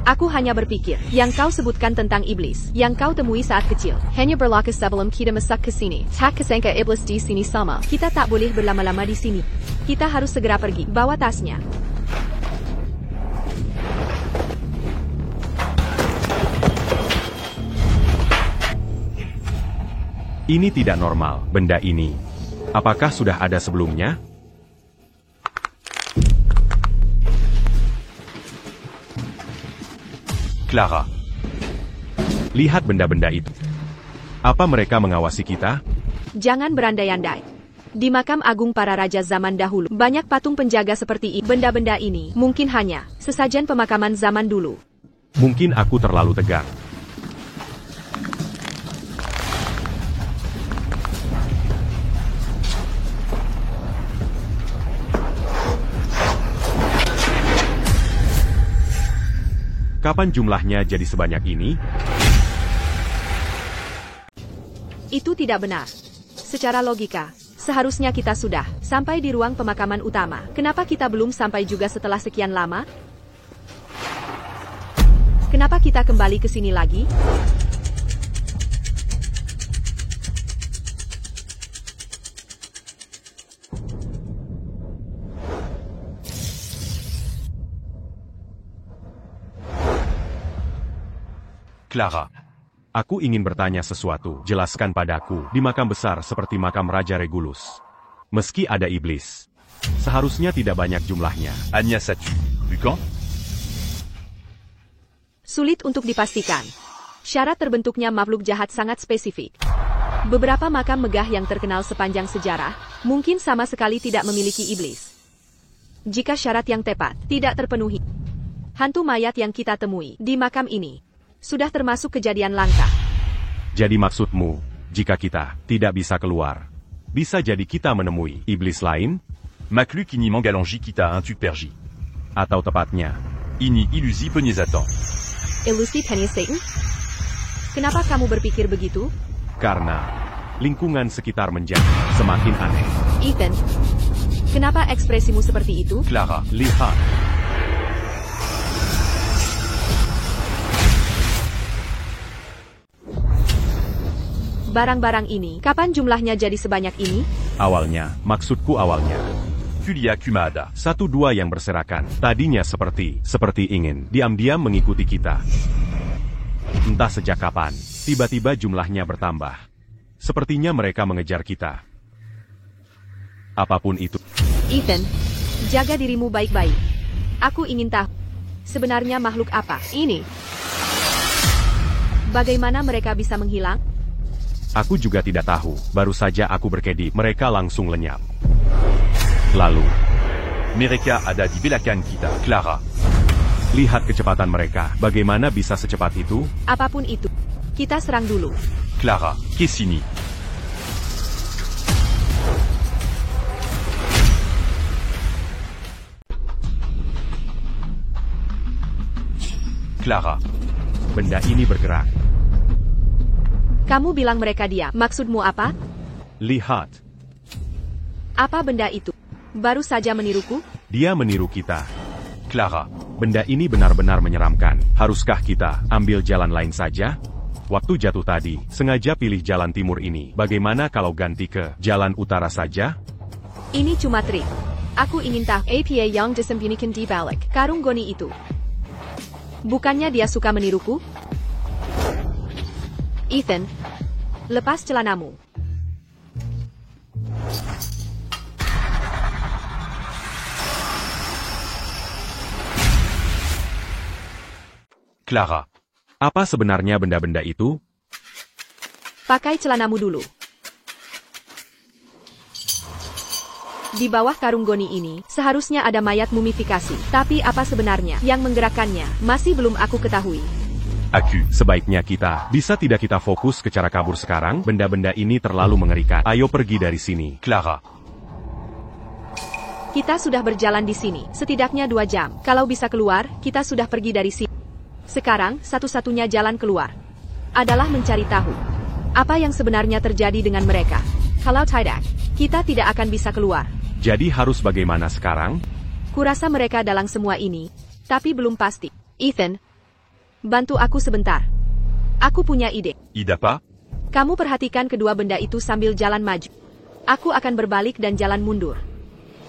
Speaker 5: Aku hanya berpikir, yang kau sebutkan tentang iblis, yang kau temui saat kecil.
Speaker 4: Hanya berlaku sebelum kita masuk ke sini. Tak kesangka iblis di sini sama.
Speaker 5: Kita tak boleh berlama-lama di sini. Kita harus segera pergi. Bawa tasnya.
Speaker 2: Ini tidak normal, benda ini. Apakah sudah ada sebelumnya?
Speaker 1: Clara.
Speaker 2: Lihat benda-benda itu. Apa mereka mengawasi kita?
Speaker 5: Jangan berandai-andai. Di makam agung para raja zaman dahulu, banyak patung penjaga seperti ini. Benda-benda ini mungkin hanya sesajen pemakaman zaman dulu.
Speaker 2: Mungkin aku terlalu tegang. Kapan jumlahnya jadi sebanyak ini?
Speaker 5: Itu tidak benar. Secara logika, seharusnya kita sudah sampai di ruang pemakaman utama. Kenapa kita belum sampai juga setelah sekian lama? Kenapa kita kembali ke sini lagi?
Speaker 1: Clara.
Speaker 2: Aku ingin bertanya sesuatu. Jelaskan padaku, di makam besar seperti makam Raja Regulus. Meski ada iblis, seharusnya tidak banyak jumlahnya.
Speaker 1: Agnès as-tu vu quand?
Speaker 5: Sulit untuk dipastikan. Syarat terbentuknya makhluk jahat sangat spesifik. Beberapa makam megah yang terkenal sepanjang sejarah, mungkin sama sekali tidak memiliki iblis. Jika syarat yang tepat tidak terpenuhi, hantu mayat yang kita temui di makam ini sudah termasuk kejadian langka.
Speaker 2: Jadi maksudmu, jika kita tidak bisa keluar, bisa jadi kita menemui iblis lain?
Speaker 1: Macluc ini Mangalangi kita un tu pergi.
Speaker 2: Atau tepatnya,
Speaker 1: Ini illusi penyesatan.
Speaker 5: Ilusi Penny Satan? Kenapa kamu berpikir begitu?
Speaker 2: karena lingkungan sekitar menjadi semakin aneh.
Speaker 5: Ethan, kenapa ekspresimu seperti itu?
Speaker 1: Clara.
Speaker 2: Lihat.
Speaker 5: Barang-barang ini, kapan jumlahnya jadi sebanyak ini?
Speaker 2: Awalnya, maksudku awalnya.
Speaker 1: Julia Kumada.
Speaker 2: 1-2 yang berserakan. Tadinya seperti ingin diam-diam mengikuti kita. Entah sejak kapan, tiba-tiba jumlahnya bertambah. Sepertinya mereka mengejar kita. Apapun itu.
Speaker 5: Ethan, jaga dirimu baik-baik. Aku ingin tahu, sebenarnya makhluk apa ini? Bagaimana mereka bisa menghilang?
Speaker 2: Aku juga tidak tahu, baru saja aku berkedip, mereka langsung lenyap. Lalu,
Speaker 1: Mereka ada di belakang kita. Clara.
Speaker 2: lihat kecepatan mereka, bagaimana bisa secepat itu?
Speaker 5: Apapun itu, kita serang dulu.
Speaker 1: Clara. Cassini. Clara.
Speaker 2: Benda ini bergerak.
Speaker 5: Kamu bilang mereka diam. Maksudmu apa?
Speaker 2: Lihat,
Speaker 5: Apa benda itu? Baru saja meniruku?
Speaker 2: dia meniru kita.
Speaker 1: Clara.
Speaker 2: Benda ini benar-benar menyeramkan. Haruskah kita ambil jalan lain saja? Waktu jatuh tadi, sengaja pilih jalan timur ini. Bagaimana kalau ganti ke jalan utara saja?
Speaker 5: Ini cuma trik. Aku ingin tahu apa yang disembunyikan di balik karung goni itu. Bukannya dia suka meniruku? Ethan, lepas celanamu.
Speaker 1: Clara.
Speaker 2: Apa sebenarnya benda-benda itu?
Speaker 5: Pakai celanamu dulu. Di bawah karung goni ini, seharusnya ada mayat mumifikasi. Tapi apa sebenarnya yang menggerakkannya, masih belum aku ketahui.
Speaker 1: Aku.
Speaker 2: Sebaiknya bisa tidak kita fokus ke cara kabur sekarang? Benda-benda ini terlalu mengerikan. Ayo pergi dari sini.
Speaker 1: Clara.
Speaker 5: Kita sudah berjalan di sini, setidaknya 2 jam. Kalau bisa keluar, kita sudah pergi dari sini. Sekarang, satu-satunya jalan keluar adalah mencari tahu apa yang sebenarnya terjadi dengan mereka. Kalau tidak, kita tidak akan bisa keluar.
Speaker 2: Jadi harus bagaimana sekarang?
Speaker 5: Kurasa mereka dalam semua ini, tapi belum pasti. Ethan, Bantu aku sebentar. Aku punya ide.
Speaker 1: Ide apa?
Speaker 5: Kamu perhatikan kedua benda itu sambil jalan maju. Aku akan berbalik dan jalan mundur.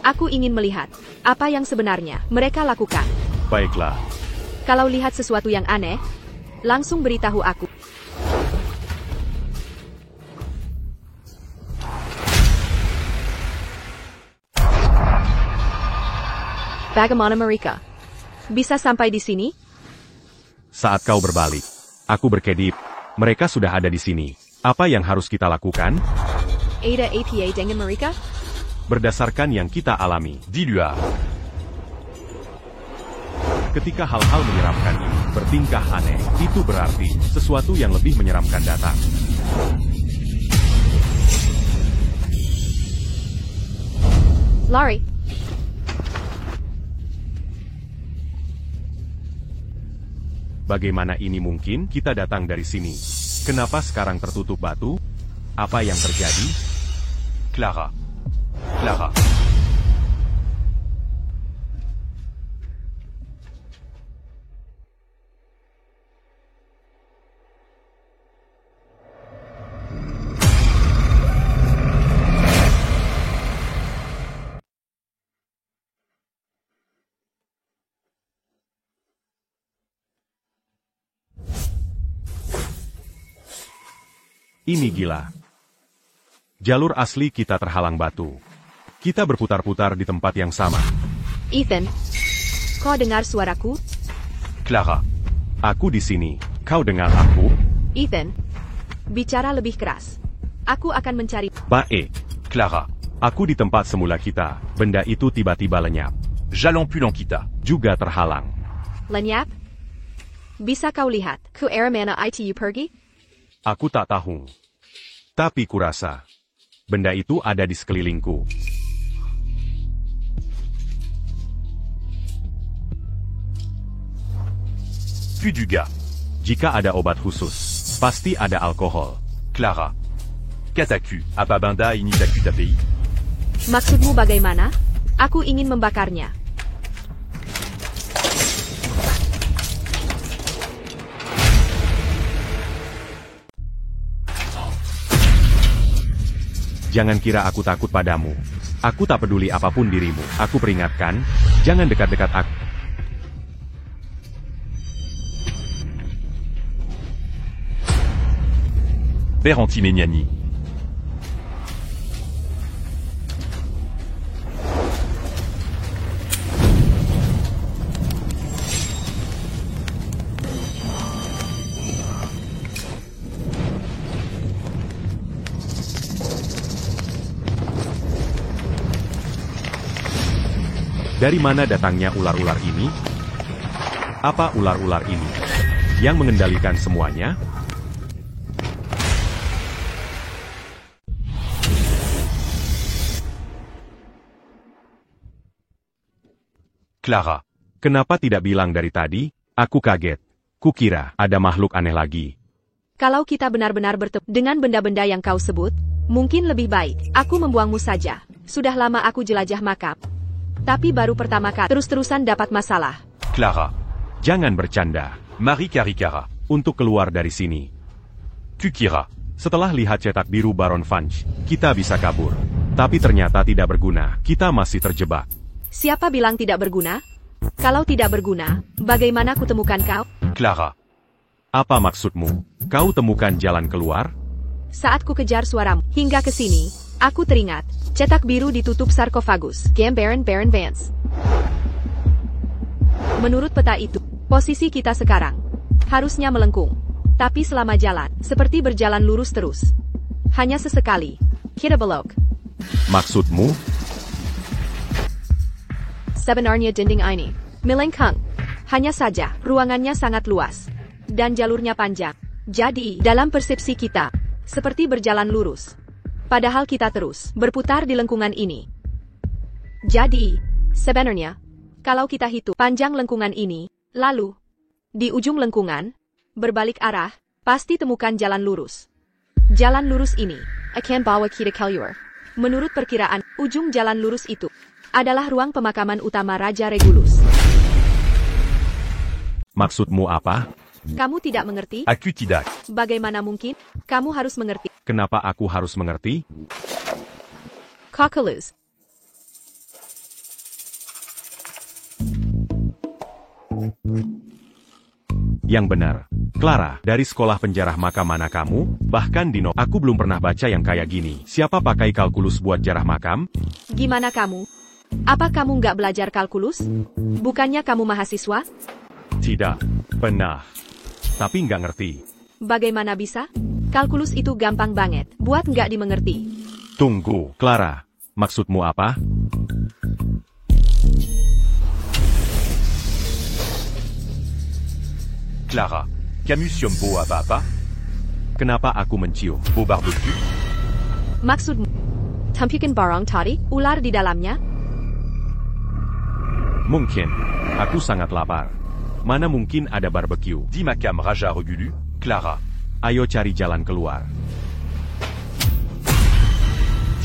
Speaker 5: Aku ingin melihat apa yang sebenarnya mereka lakukan.
Speaker 2: Baiklah.
Speaker 5: Kalau lihat sesuatu yang aneh, langsung beritahu aku. Bagaimana mereka bisa sampai di sini?
Speaker 2: Saat kau berbalik, aku berkedip. Mereka sudah ada di sini. Apa yang harus kita lakukan?
Speaker 5: Ada apa dengan mereka?
Speaker 2: Berdasarkan yang kita alami.
Speaker 1: Dis-lui.
Speaker 2: Ketika hal-hal menyeramkan ini bertingkah aneh, itu berarti sesuatu yang lebih menyeramkan datang.
Speaker 5: Lari.
Speaker 2: Bagaimana ini mungkin? Kita datang dari sini. Kenapa sekarang tertutup batu? Apa yang terjadi?
Speaker 1: Clara. Clara.
Speaker 2: Ini gila. Jalur asli kita terhalang batu. Kita berputar-putar di tempat yang sama.
Speaker 5: Ethan, kau dengar suaraku?
Speaker 1: Clara.
Speaker 2: Aku di sini. Kau dengar aku?
Speaker 5: Ethan, bicara lebih keras. Aku akan mencari.
Speaker 2: Baik.
Speaker 1: Clara.
Speaker 2: Aku di tempat semula kita. Benda itu tiba-tiba lenyap.
Speaker 1: J'alampulan kita.
Speaker 2: Juga terhalang.
Speaker 5: Lenyap? Bisa kau lihat ke arah mana itu pergi?
Speaker 2: Aku tak tahu. Tapi kurasa benda itu ada di sekelilingku.
Speaker 1: Puis du gars.
Speaker 2: Jika ada obat khusus, pasti ada alkohol.
Speaker 1: Clara. Kataku, apa benda ini taku tapi?
Speaker 5: Maksudmu bagaimana? Aku ingin membakarnya.
Speaker 2: Jangan kira aku takut padamu. Aku tak peduli apapun dirimu. Aku peringatkan, jangan dekat-dekat aku.
Speaker 1: Berhenti Menyani.
Speaker 2: Dari mana datangnya ular-ular ini? Apa ular-ular ini yang mengendalikan semuanya?
Speaker 1: Clara.
Speaker 2: Kenapa tidak bilang dari tadi? Aku kaget. Kukira ada makhluk aneh lagi.
Speaker 5: Kalau kita benar-benar bertemu dengan benda-benda yang kau sebut, mungkin lebih baik aku membuangmu saja. Sudah lama aku jelajah makam. Tapi baru pertama kali terus-terusan dapat masalah.
Speaker 1: Clara.
Speaker 2: Jangan bercanda.
Speaker 1: Marie Carricara.
Speaker 2: Untuk keluar dari sini.
Speaker 1: Tu kira.
Speaker 2: Setelah lihat cetak biru Baron Funch, kita bisa kabur. Tapi ternyata tidak berguna. Kita masih terjebak.
Speaker 5: Siapa bilang tidak berguna? Kalau tidak berguna, bagaimana kutemukan kau?
Speaker 1: Clara.
Speaker 2: Apa maksudmu? Kau temukan jalan keluar?
Speaker 5: Saat ku kejar suaramu hingga ke sini, aku teringat. Cetak biru ditutup sarkofagus. Gambaran Baron Vance. Menurut peta itu, posisi kita sekarang harusnya melengkung. Tapi selama jalan, seperti berjalan lurus terus. Hanya sesekali, kita belok.
Speaker 2: Maksudmu?
Speaker 5: Sebenarnya dinding ini melengkung. Hanya saja, ruangannya sangat luas. Dan jalurnya panjang. Jadi, dalam persepsi kita, seperti berjalan lurus. Padahal kita terus berputar di lengkungan ini. Jadi, sebenarnya, kalau kita hitung panjang lengkungan ini, lalu, di ujung lengkungan, berbalik arah, pasti temukan jalan lurus. Jalan lurus ini akan bawa kita keluar. Menurut perkiraan, ujung jalan lurus itu adalah ruang pemakaman utama Raja Regulus.
Speaker 2: Maksudmu apa?
Speaker 5: Kamu tidak mengerti?
Speaker 1: Aku tidak.
Speaker 5: Bagaimana mungkin? Kamu harus mengerti.
Speaker 2: Kenapa aku harus mengerti?
Speaker 5: Cockalus.
Speaker 2: Yang benar. Clara, dari sekolah penjarah makam mana kamu? Bahkan Dino, aku belum pernah baca yang kayak gini. Siapa pakai kalkulus buat jarah makam?
Speaker 5: Gimana kamu? Apa kamu nggak belajar kalkulus? Bukannya kamu mahasiswa?
Speaker 2: Tidak. Pernah. Tapi nggak ngerti.
Speaker 5: Bagaimana bisa? Kalkulus itu gampang banget, buat nggak dimengerti.
Speaker 2: Tunggu, Clara. Maksudmu apa?
Speaker 1: Clara. Camus cium beau à papa?
Speaker 2: Kenapa aku mencium?
Speaker 1: Beau barbecue?
Speaker 5: Maksudmu? Tampikan barang tadi, ular di dalamnya?
Speaker 2: Mungkin. Aku sangat lapar. Mana mungkin ada barbeque?
Speaker 1: Dis Macam Raja Regulu, Clara.
Speaker 2: Ayo cari jalan keluar.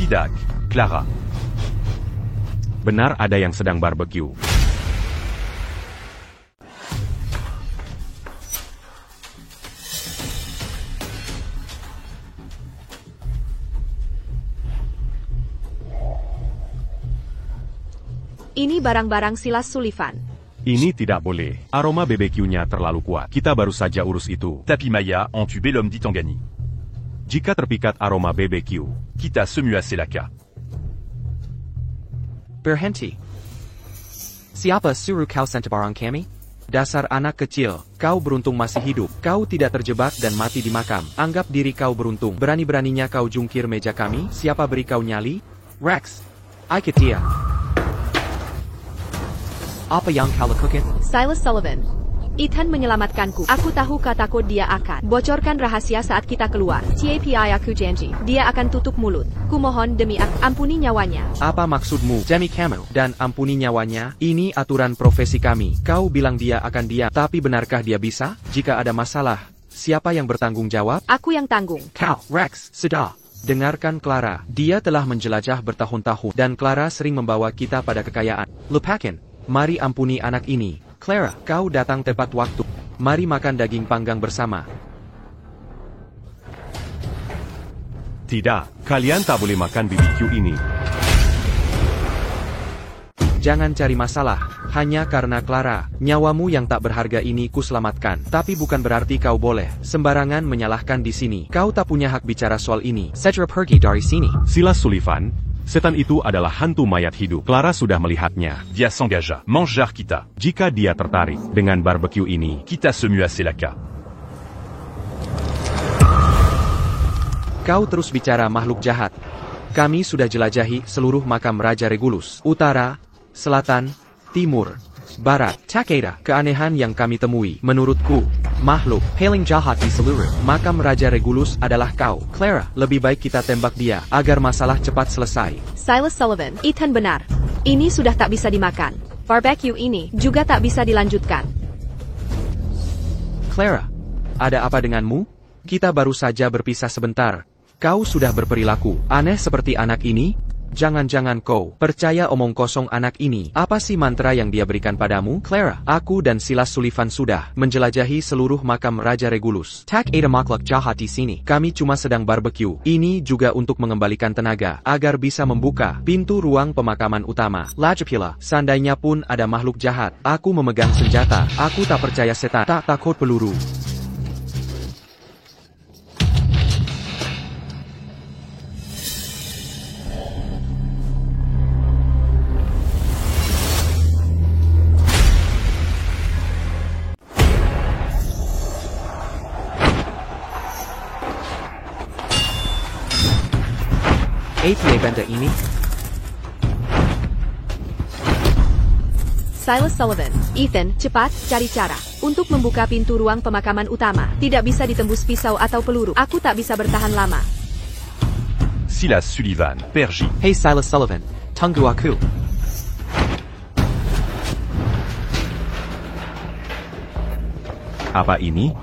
Speaker 1: Tidak, Clara.
Speaker 2: Benar ada yang sedang barbeque.
Speaker 5: Ini barang-barang Silas Sullivan.
Speaker 2: Ini tidak boleh. Aroma BBQ-nya terlalu kuat. Kita baru saja urus itu.
Speaker 1: Tapi Maya, entubé l'homme dit Tangani.
Speaker 2: Jika terpikat aroma BBQ,
Speaker 1: Kita semua selaka.
Speaker 4: Berhenti. Siapa suruh kau sentuh barang kami?
Speaker 3: Dasar anak kecil, kau beruntung masih hidup. Kau tidak terjebak dan mati di makam. Anggap diri kau beruntung. Berani-beraninya kau jungkir meja kami. Siapa beri kau nyali?
Speaker 4: Rex. Ikut dia. Apa yang kau lakukan?
Speaker 5: Silas Sullivan. Ethan menyelamatkanku. Aku tahu kataku dia akan bocorkan rahasia saat kita keluar. Tapi aku janji, dia akan tutup mulut. Kumohon demi ampuni nyawanya.
Speaker 3: Apa maksudmu, demi kamu, dan ampuni nyawanya? Ini aturan profesi kami. Kau bilang dia akan diam, tapi benarkah dia bisa? Jika ada masalah, siapa yang bertanggung jawab?
Speaker 5: Aku yang tanggung.
Speaker 4: Kau, Rex, sudah.
Speaker 3: Dengarkan Clara, dia telah menjelajah bertahun-tahun, dan Clara sering membawa kita pada kekayaan.
Speaker 4: Lupakan.
Speaker 3: Mari ampuni anak ini. Clara, kau datang tepat waktu. Mari makan daging panggang bersama.
Speaker 2: tidak. Kalian tak boleh makan BBQ ini.
Speaker 3: Jangan cari masalah, hanya karena Clara, nyawamu yang tak berharga ini kuselamatkan. Tapi bukan berarti kau boleh sembarangan menyalahkan di sini. Kau tak punya hak bicara soal ini.
Speaker 4: Segera pergi dari sini.
Speaker 2: Silas Sullivan, setan itu adalah hantu mayat hidup. Clara sudah melihatnya.
Speaker 1: Dia s'engagea. Manjar kita.
Speaker 2: Jika dia tertarik dengan barbeque ini,
Speaker 1: Kita semua selaka.
Speaker 3: Kau terus bicara makhluk jahat. Kami sudah jelajahi seluruh makam Raja Regulus. Utara, selatan, timur, barat. Takeda, keanehan yang kami temui. Menurutku, makhluk
Speaker 4: Paling jahat di seluruh.
Speaker 3: makam Raja Regulus adalah kau. Clara, lebih baik kita tembak dia, agar masalah cepat selesai.
Speaker 5: Silas Sullivan, Ethan benar. Ini sudah tak bisa dimakan. Barbecue ini juga tak bisa dilanjutkan.
Speaker 3: Clara, ada apa denganmu? Kita baru saja berpisah sebentar. Kau sudah berperilaku aneh seperti anak ini? Jangan-jangan kau percaya omong kosong anak ini. Apa sih mantra yang dia berikan padamu? Clara, aku dan Silas Sullivan sudah menjelajahi seluruh makam Raja Regulus.
Speaker 4: Tak ada makhluk jahat di sini.
Speaker 3: Kami cuma sedang barbeque. Ini juga untuk mengembalikan tenaga, agar bisa membuka pintu ruang pemakaman utama.
Speaker 4: Lajapila.
Speaker 3: Seandainya pun ada makhluk jahat, aku memegang senjata. Aku tak percaya setan, tak takut peluru.
Speaker 4: APA benda ini.
Speaker 5: Silas Sullivan, Ethan, cepat, cari cara untuk membuka pintu ruang pemakaman utama. Tidak bisa ditembus pisau atau peluru. Aku tak bisa bertahan lama.
Speaker 1: Silas Sullivan, Pergy.
Speaker 4: Hey Silas Sullivan. Tunggu aku.
Speaker 2: apa ini?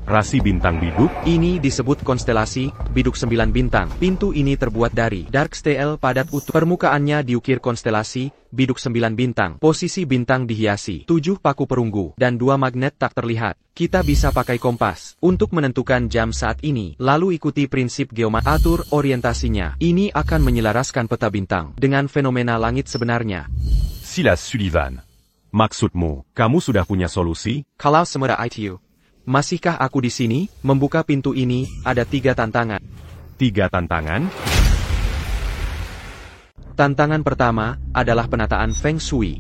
Speaker 2: Rasi bintang biduk?
Speaker 3: Ini disebut konstelasi biduk 9 bintang. Pintu ini terbuat dari dark steel padat utuh. Permukaannya diukir konstelasi biduk 9 bintang. Posisi bintang dihiasi 7 paku perunggu dan 2 magnet tak terlihat. Kita bisa pakai kompas untuk menentukan jam saat ini. Lalu ikuti prinsip geometri. Atur orientasinya. Ini akan menyelaraskan peta bintang dengan fenomena langit sebenarnya.
Speaker 1: Silas Sullivan.
Speaker 2: Maksudmu, kamu sudah punya solusi?
Speaker 3: Kalau semua itu, masihkah aku di sini? Membuka pintu ini, ada 3 tantangan.
Speaker 2: 3 tantangan?
Speaker 3: Tantangan pertama, adalah penataan Feng Shui.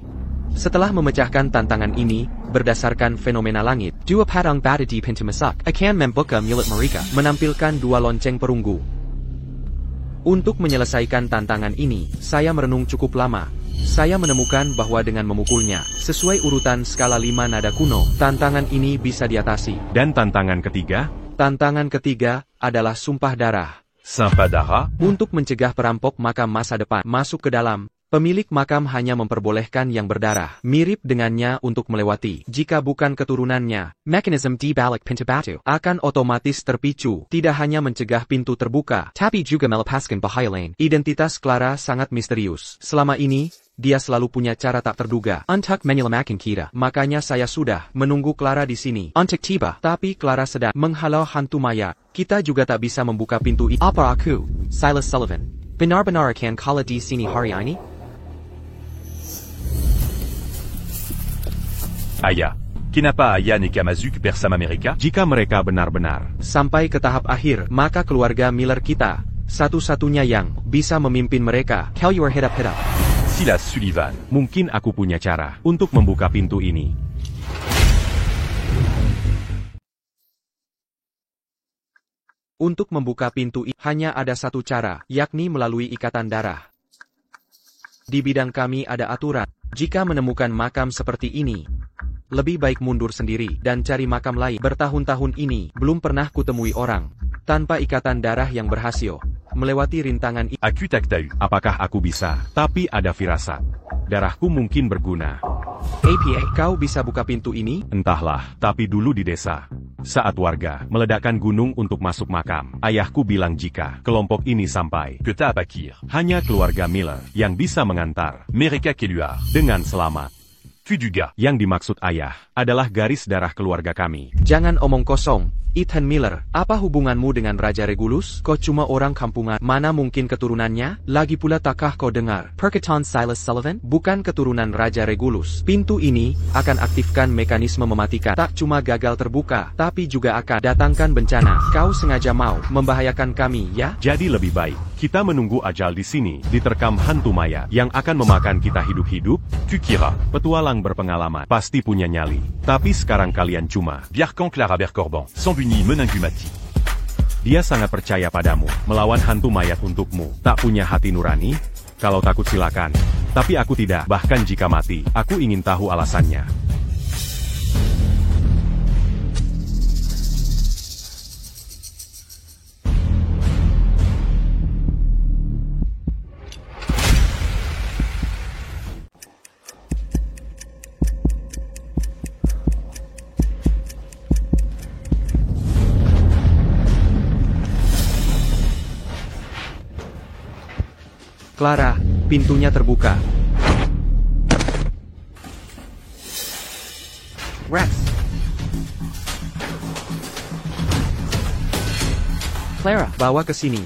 Speaker 3: Setelah memecahkan tantangan ini, berdasarkan fenomena langit,
Speaker 4: Dua patang bata di pintu masuk akan membuka mulut mereka.
Speaker 3: menampilkan 2 lonceng perunggu. Untuk menyelesaikan tantangan ini, saya merenung cukup lama. Saya menemukan bahwa dengan memukulnya, sesuai urutan skala 5 nada kuno, tantangan ini bisa diatasi.
Speaker 2: Dan tantangan ketiga?
Speaker 3: Tantangan ketiga, adalah sumpah darah.
Speaker 1: Sympadara.
Speaker 3: Untuk mencegah perampok makam masa depan masuk ke dalam, pemilik makam hanya memperbolehkan yang berdarah, mirip dengannya untuk melewati. Jika bukan keturunannya,
Speaker 4: Mekanisme di balik pintu batu.
Speaker 3: akan otomatis terpicu, tidak hanya mencegah pintu terbuka.
Speaker 4: Tapi juga melepaskan bahaya lain.
Speaker 3: Identitas Clara sangat misterius. Selama ini, dia selalu punya cara tak terduga.
Speaker 4: Untuk menyelamatkan kita.
Speaker 3: Makanya saya sudah menunggu Clara di sini.
Speaker 4: Untuk tiba.
Speaker 3: Tapi Clara sedang menghalau hantu maya. Kita juga tak bisa membuka pintu itu.
Speaker 4: Apa aku, Silas Sullivan, benar-benar akan kalah di sini hari ini?
Speaker 1: Aya. Kenapa Aya et Kamazuk Persam America?
Speaker 2: Jika mereka benar-benar
Speaker 3: Sampai ke tahap akhir, maka keluarga Miller kita, satu-satunya yang bisa memimpin mereka.
Speaker 4: Kau your hit up.
Speaker 1: Silas Sullivan.
Speaker 2: mungkin aku punya cara untuk membuka pintu ini.
Speaker 3: Untuk membuka pintu ini, hanya ada satu cara, yakni melalui ikatan darah. Di bidang kami ada aturan, jika menemukan makam seperti ini, lebih baik mundur sendiri dan cari makam lain. Bertahun-tahun ini, belum pernah kutemui orang tanpa ikatan darah yang berhasil melewati rintangan ini.
Speaker 1: Aku tak tahu.
Speaker 2: Apakah aku bisa? Tapi ada firasat. Darahku mungkin berguna.
Speaker 3: APA, kau bisa buka pintu ini?
Speaker 2: Entahlah, tapi dulu di desa, saat warga meledakkan gunung untuk masuk makam, ayahku bilang jika kelompok ini sampai,
Speaker 1: Que t'as à Bakir.
Speaker 2: hanya keluarga Miller yang bisa mengantar
Speaker 1: Mereka keluar.
Speaker 2: dengan selamat.
Speaker 1: Fuduga.
Speaker 2: Yang dimaksud ayah adalah garis darah keluarga kami.
Speaker 3: Jangan omong kosong. Ethan Miller, apa hubunganmu dengan Raja Regulus? Kau cuma orang kampungan, mana mungkin keturunannya? Lagi pula takkah kau dengar?
Speaker 4: Perkataan Silas Sullivan?
Speaker 3: Bukan keturunan Raja Regulus. Pintu ini akan aktifkan mekanisme mematikan. Tak cuma gagal terbuka, tapi juga akan datangkan bencana. Kau sengaja mau membahayakan kami, ya?
Speaker 2: Jadi lebih baik kita menunggu ajal di sini, diterkam hantu maya yang akan memakan kita hidup-hidup.
Speaker 1: Kukira.
Speaker 2: Petualang berpengalaman, pasti punya nyali. Tapi sekarang kalian cuma.
Speaker 1: Biarkan Clara Bercorban. Sambuni Menangumati.
Speaker 2: Dia sangat percaya padamu, melawan hantu mayat untukmu. Tak punya hati nurani? Kalau takut silakan. Tapi aku tidak, bahkan jika mati, aku ingin tahu alasannya.
Speaker 3: Clara, pintunya terbuka.
Speaker 4: Rex. Clara.
Speaker 3: Bawa ke sini.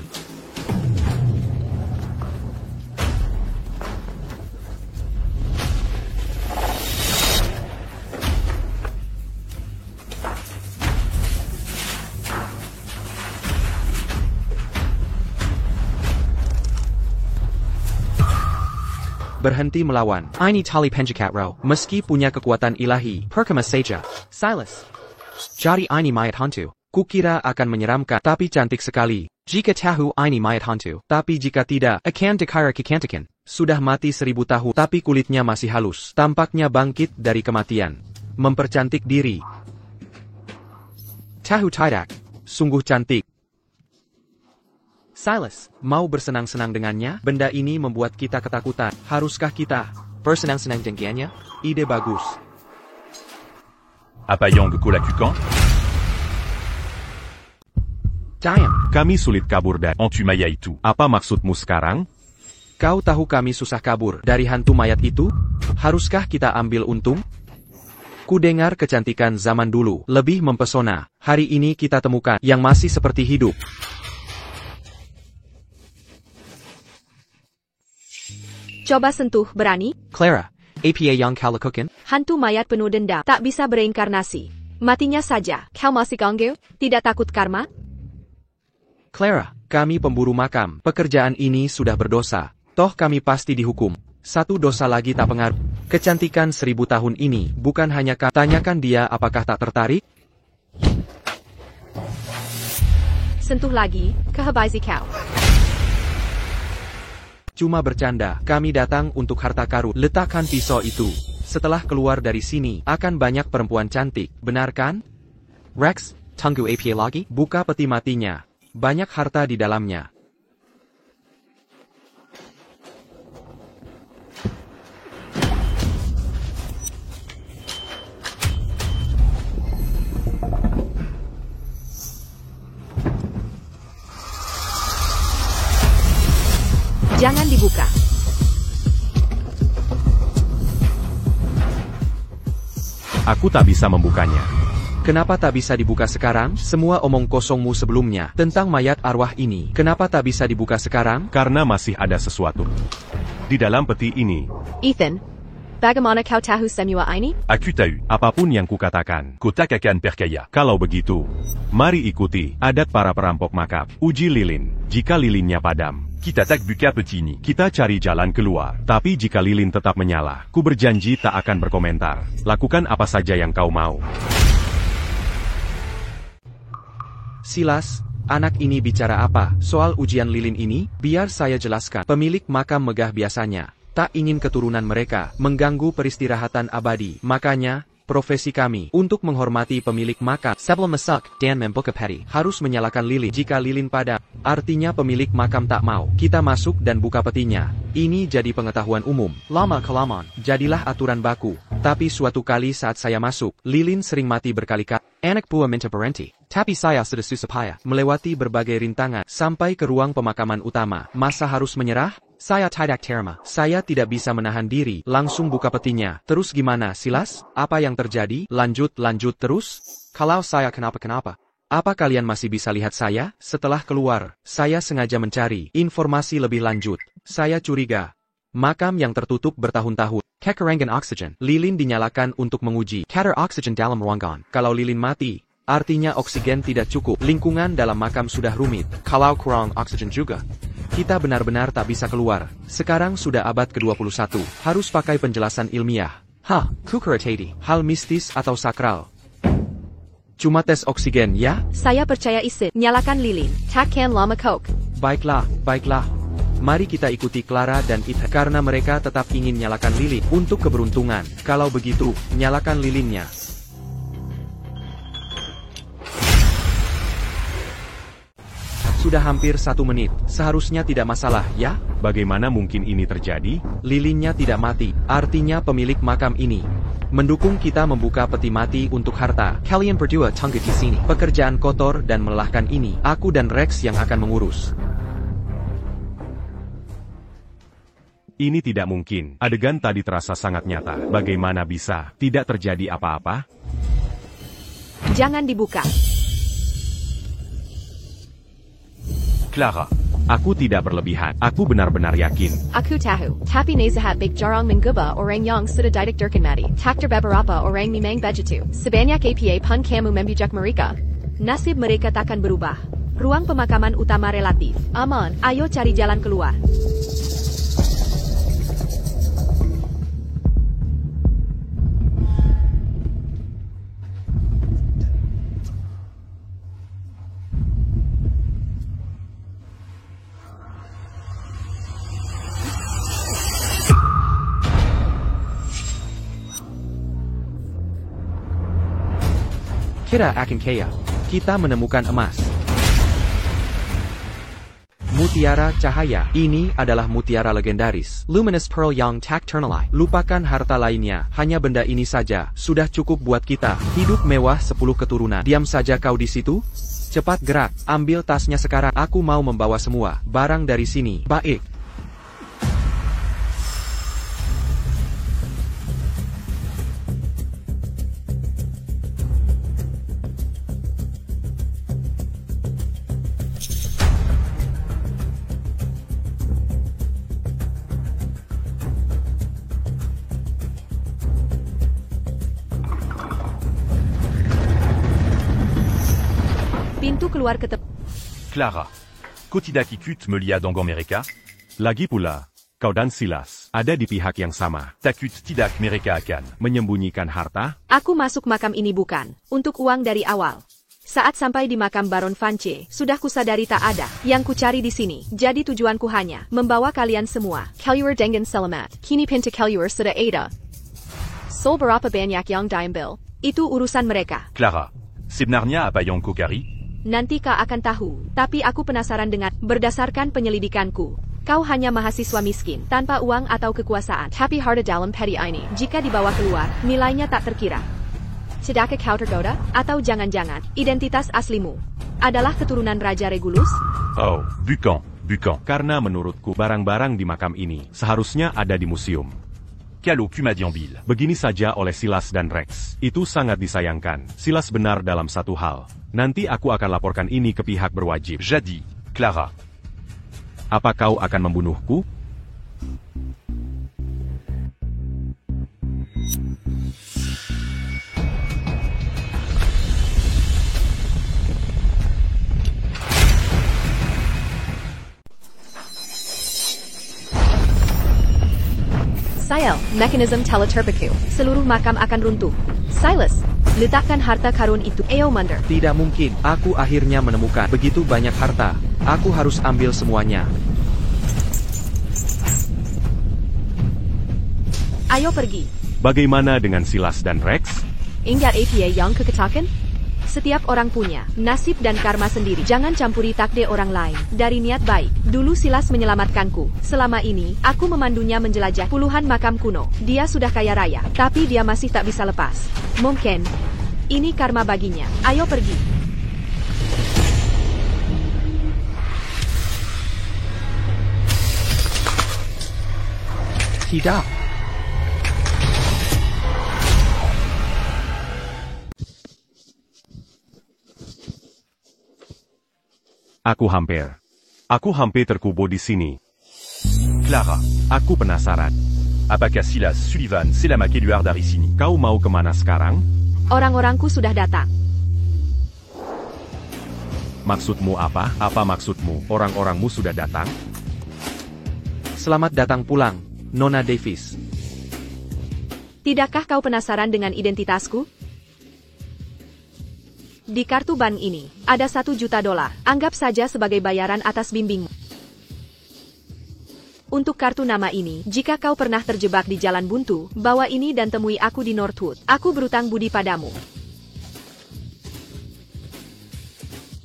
Speaker 3: Berhenti melawan.
Speaker 4: Ini tali penjakat roh.
Speaker 3: Meski punya kekuatan ilahi,
Speaker 4: Perkama saja. Silas. Jadi ini mayat hantu.
Speaker 3: kukira akan menyeramkan, tapi cantik sekali.
Speaker 4: Jika tahu ini mayat hantu.
Speaker 3: Tapi jika tidak,
Speaker 4: Akan dikira kecantikan.
Speaker 3: sudah mati 1000 tahun, tapi kulitnya masih halus. Tampaknya bangkit dari kematian. Mempercantik diri.
Speaker 4: Tahu tidak.
Speaker 3: Sungguh cantik.
Speaker 4: Silas.
Speaker 3: Mau bersenang-senang dengannya? Benda ini membuat kita ketakutan. Haruskah kita?
Speaker 4: Bersenang-senang dengannya?
Speaker 3: Ide bagus.
Speaker 1: Apayang Kolakukan.
Speaker 3: Damn.
Speaker 2: Kami sulit kabur dari...
Speaker 1: En tu maya itu.
Speaker 2: Apa maksudmu sekarang?
Speaker 3: Kau tahu kami susah kabur dari hantu mayat itu? Haruskah kita ambil untung? Ku dengar kecantikan zaman dulu lebih mempesona. Hari ini kita temukan yang masih seperti hidup.
Speaker 5: Coba sentuh, berani?
Speaker 4: Clara, APA yang kau lakukan?
Speaker 5: Hantu mayat penuh dendam, tak bisa bereinkarnasi. Matinya saja. Kau masih ganggu? Tidak takut karma?
Speaker 3: Clara, kami pemburu makam. Pekerjaan ini sudah berdosa. Toh kami pasti dihukum. Satu dosa lagi tak pengaruh. Kecantikan 1000 tahun ini bukan hanya tanyakan dia apakah tak tertarik?
Speaker 5: Sentuh lagi, kehabisi kau.
Speaker 3: Cuma bercanda, kami datang untuk harta karun. Letakkan pisau itu. Setelah keluar dari sini, akan banyak perempuan cantik, benar kan?
Speaker 4: Rex, tunggu APA lagi?
Speaker 3: Buka peti matinya. Banyak harta di dalamnya.
Speaker 5: Jangan dibuka.
Speaker 2: Aku tak bisa membukanya.
Speaker 3: Kenapa tak bisa dibuka sekarang? Semua omong kosongmu sebelumnya tentang mayat arwah ini. Kenapa tak bisa dibuka sekarang?
Speaker 2: Karena masih ada sesuatu di dalam peti ini.
Speaker 5: Ethan, bagaimana kau tahu semua ini?
Speaker 1: Aku tahu.
Speaker 2: Apapun yang kukatakan.
Speaker 1: Kau tak akan percaya.
Speaker 2: Kalau begitu, mari ikuti adat para perampok makam. Uji lilin. Jika lilinnya padam,
Speaker 1: Kita tak buka peti ini.
Speaker 2: kita cari jalan keluar. Tapi jika lilin tetap menyala, ku berjanji tak akan berkomentar. Lakukan apa saja yang kau mau.
Speaker 3: Silas, anak ini bicara apa? Soal ujian lilin ini, biar saya jelaskan. Pemilik makam megah biasanya tak ingin keturunan mereka mengganggu peristirahatan abadi. Makanya, profesi kami untuk menghormati pemilik makam
Speaker 4: Sebelum masuk, dan membuka peti.
Speaker 3: harus menyalakan lilin. Jika lilin padam, artinya pemilik makam tak mau kita masuk dan buka petinya. Ini jadi pengetahuan umum.
Speaker 4: Lama kelamaan.
Speaker 3: Jadilah aturan baku. Tapi suatu kali saat saya masuk, lilin sering mati berkali-kali.
Speaker 4: Anak buah minta berhenti. Tapi saya sudah susah payah.
Speaker 3: Melewati berbagai rintangan sampai ke ruang pemakaman utama. Masa harus menyerah?
Speaker 4: Saya tidak terima.
Speaker 3: Saya tidak bisa menahan diri, langsung buka petinya. Terus gimana, Silas? Apa yang terjadi? Lanjut terus?
Speaker 4: Kalau saya kenapa-kenapa.
Speaker 3: Apa kalian masih bisa lihat saya? Setelah keluar, saya sengaja mencari informasi lebih lanjut. Saya curiga. Makam yang tertutup bertahun-tahun.
Speaker 4: Kekurangan oksigen.
Speaker 3: Lilin dinyalakan untuk menguji.
Speaker 4: Kadar oksigen dalam ruangan.
Speaker 3: Kalau lilin mati, artinya oksigen tidak cukup. Lingkungan dalam makam sudah rumit.
Speaker 4: Kalau kurang oksigen juga.
Speaker 3: Kita benar-benar tak bisa keluar. Sekarang sudah abad ke-21. Harus pakai penjelasan ilmiah.
Speaker 4: Hah, kukuratati.
Speaker 3: Hal mistis atau sakral. Cuma tes oksigen, ya?
Speaker 5: Saya percaya Ethan. Nyalakan lilin. Takkan lama coke.
Speaker 3: Baiklah. Mari kita ikuti Clara dan Ethan. Karena mereka tetap ingin nyalakan lilin. Untuk keberuntungan. Kalau begitu, nyalakan lilinnya. Sudah hampir 1 menit. Seharusnya tidak masalah, ya?
Speaker 2: Bagaimana mungkin ini terjadi?
Speaker 3: Lilinnya tidak mati. Artinya pemilik makam ini mendukung kita membuka peti mati untuk harta.
Speaker 4: Kalian berdua tunggu di sini.
Speaker 3: Pekerjaan kotor dan melelahkan ini, aku dan Rex yang akan mengurus.
Speaker 2: Ini tidak mungkin. Adegan tadi terasa sangat nyata. Bagaimana bisa tidak terjadi apa-apa?
Speaker 5: Jangan dibuka.
Speaker 1: Clara.
Speaker 2: Aku tidak berlebihan. Aku benar-benar yakin.
Speaker 5: Aku tahu. Tapi nazahat baik jarang mengubah orang yang sudah didiktirkan mati. Takdir beberapa orang memang begitu. Sebanyak APA pun kamu membujak mereka. Nasib mereka takkan berubah. Ruang pemakaman utama relatif aman. Ayo cari jalan keluar.
Speaker 3: Kita akan kaya. Kita menemukan emas. Mutiara cahaya. Ini adalah mutiara legendaris.
Speaker 4: Luminous pearl yang tak ternilai.
Speaker 3: Lupakan harta lainnya. Hanya benda ini saja. Sudah cukup buat kita. Hidup mewah 10 keturunan. Diam saja kau di situ. Cepat gerak, ambil tasnya sekarang. Aku mau membawa semua barang dari sini. Baik.
Speaker 5: Pintu keluar ke
Speaker 1: Clara. Kotida Kikut me lia Dangan Mereka?
Speaker 2: Lagi pula, kau dan Silas ada di pihak yang sama.
Speaker 1: Takut tidak mereka akan
Speaker 2: Menyembunyikan harta?
Speaker 5: Aku masuk makam ini bukan untuk uang dari awal. Saat sampai di makam Baron Vance, sudah kusadari tak ada yang kucari di sini. Jadi tujuanku hanya membawa kalian semua. Keluar dengan selamat. Kini pintu keluar sudah ada. Sol berapa banyak yang diambil? Itu urusan mereka.
Speaker 1: Clara. Sebenarnya apa yang kau cari?
Speaker 5: Nanti kau akan tahu. Tapi aku penasaran dengan berdasarkan penyelidikanku. Kau hanya mahasiswa miskin, tanpa uang atau kekuasaan. Tapi harta dalam peti ini, jika dibawa keluar, nilainya tak terkira. Tidakkah kau tergoda? Atau jangan-jangan, identitas aslimu adalah keturunan Raja Regulus?
Speaker 1: Oh, bukan.
Speaker 2: Karena menurutku barang-barang di makam ini seharusnya ada di museum.
Speaker 1: Calo Cumadianville.
Speaker 2: Begini saja oleh Silas dan Rex. Itu sangat disayangkan. Silas benar dalam satu hal. Nanti aku akan laporkan ini ke pihak berwajib.
Speaker 1: Jadi, Clara.
Speaker 2: Apa kau akan membunuhku?
Speaker 5: Sial, mekanisme teleturbiku. Seluruh makam akan runtuh. Silas, letakkan harta karun itu. Eomander.
Speaker 3: Tidak mungkin. Aku akhirnya menemukan begitu banyak harta. Aku harus ambil semuanya.
Speaker 5: Ayo pergi.
Speaker 2: Bagaimana dengan Silas dan Rex?
Speaker 5: Ingat apa yang keketakan? Setiap orang punya nasib dan karma sendiri. Jangan campuri takdir orang lain. Dari niat baik, dulu Silas menyelamatkanku. Selama ini, aku memandunya menjelajah puluhan makam kuno. Dia sudah kaya raya, tapi dia masih tak bisa lepas. Mungkin ini karma baginya. Ayo pergi.
Speaker 3: Tidak.
Speaker 2: Aku hampir terkubur di sini.
Speaker 1: Clara.
Speaker 2: Aku penasaran.
Speaker 1: Apakah Silas Sullivan Selama keluar dari sini?
Speaker 2: Kau mau kemana sekarang?
Speaker 5: Orang-orangku sudah datang.
Speaker 2: Maksudmu apa? Apa maksudmu? Orang-orangmu sudah datang?
Speaker 3: Selamat datang pulang, Nona Davis.
Speaker 5: Tidakkah kau penasaran dengan identitasku? Di kartu bank ini, ada $1 juta. Anggap saja sebagai bayaran atas bimbingmu. Untuk kartu nama ini, jika kau pernah terjebak di jalan buntu, bawa ini dan temui aku di Northwood. Aku berutang budi padamu.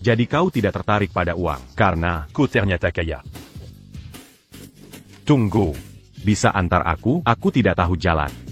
Speaker 2: Jadi kau tidak tertarik pada uang, karena...
Speaker 1: Kau ternyata kaya.
Speaker 2: Tunggu. Bisa antar aku tidak tahu jalan.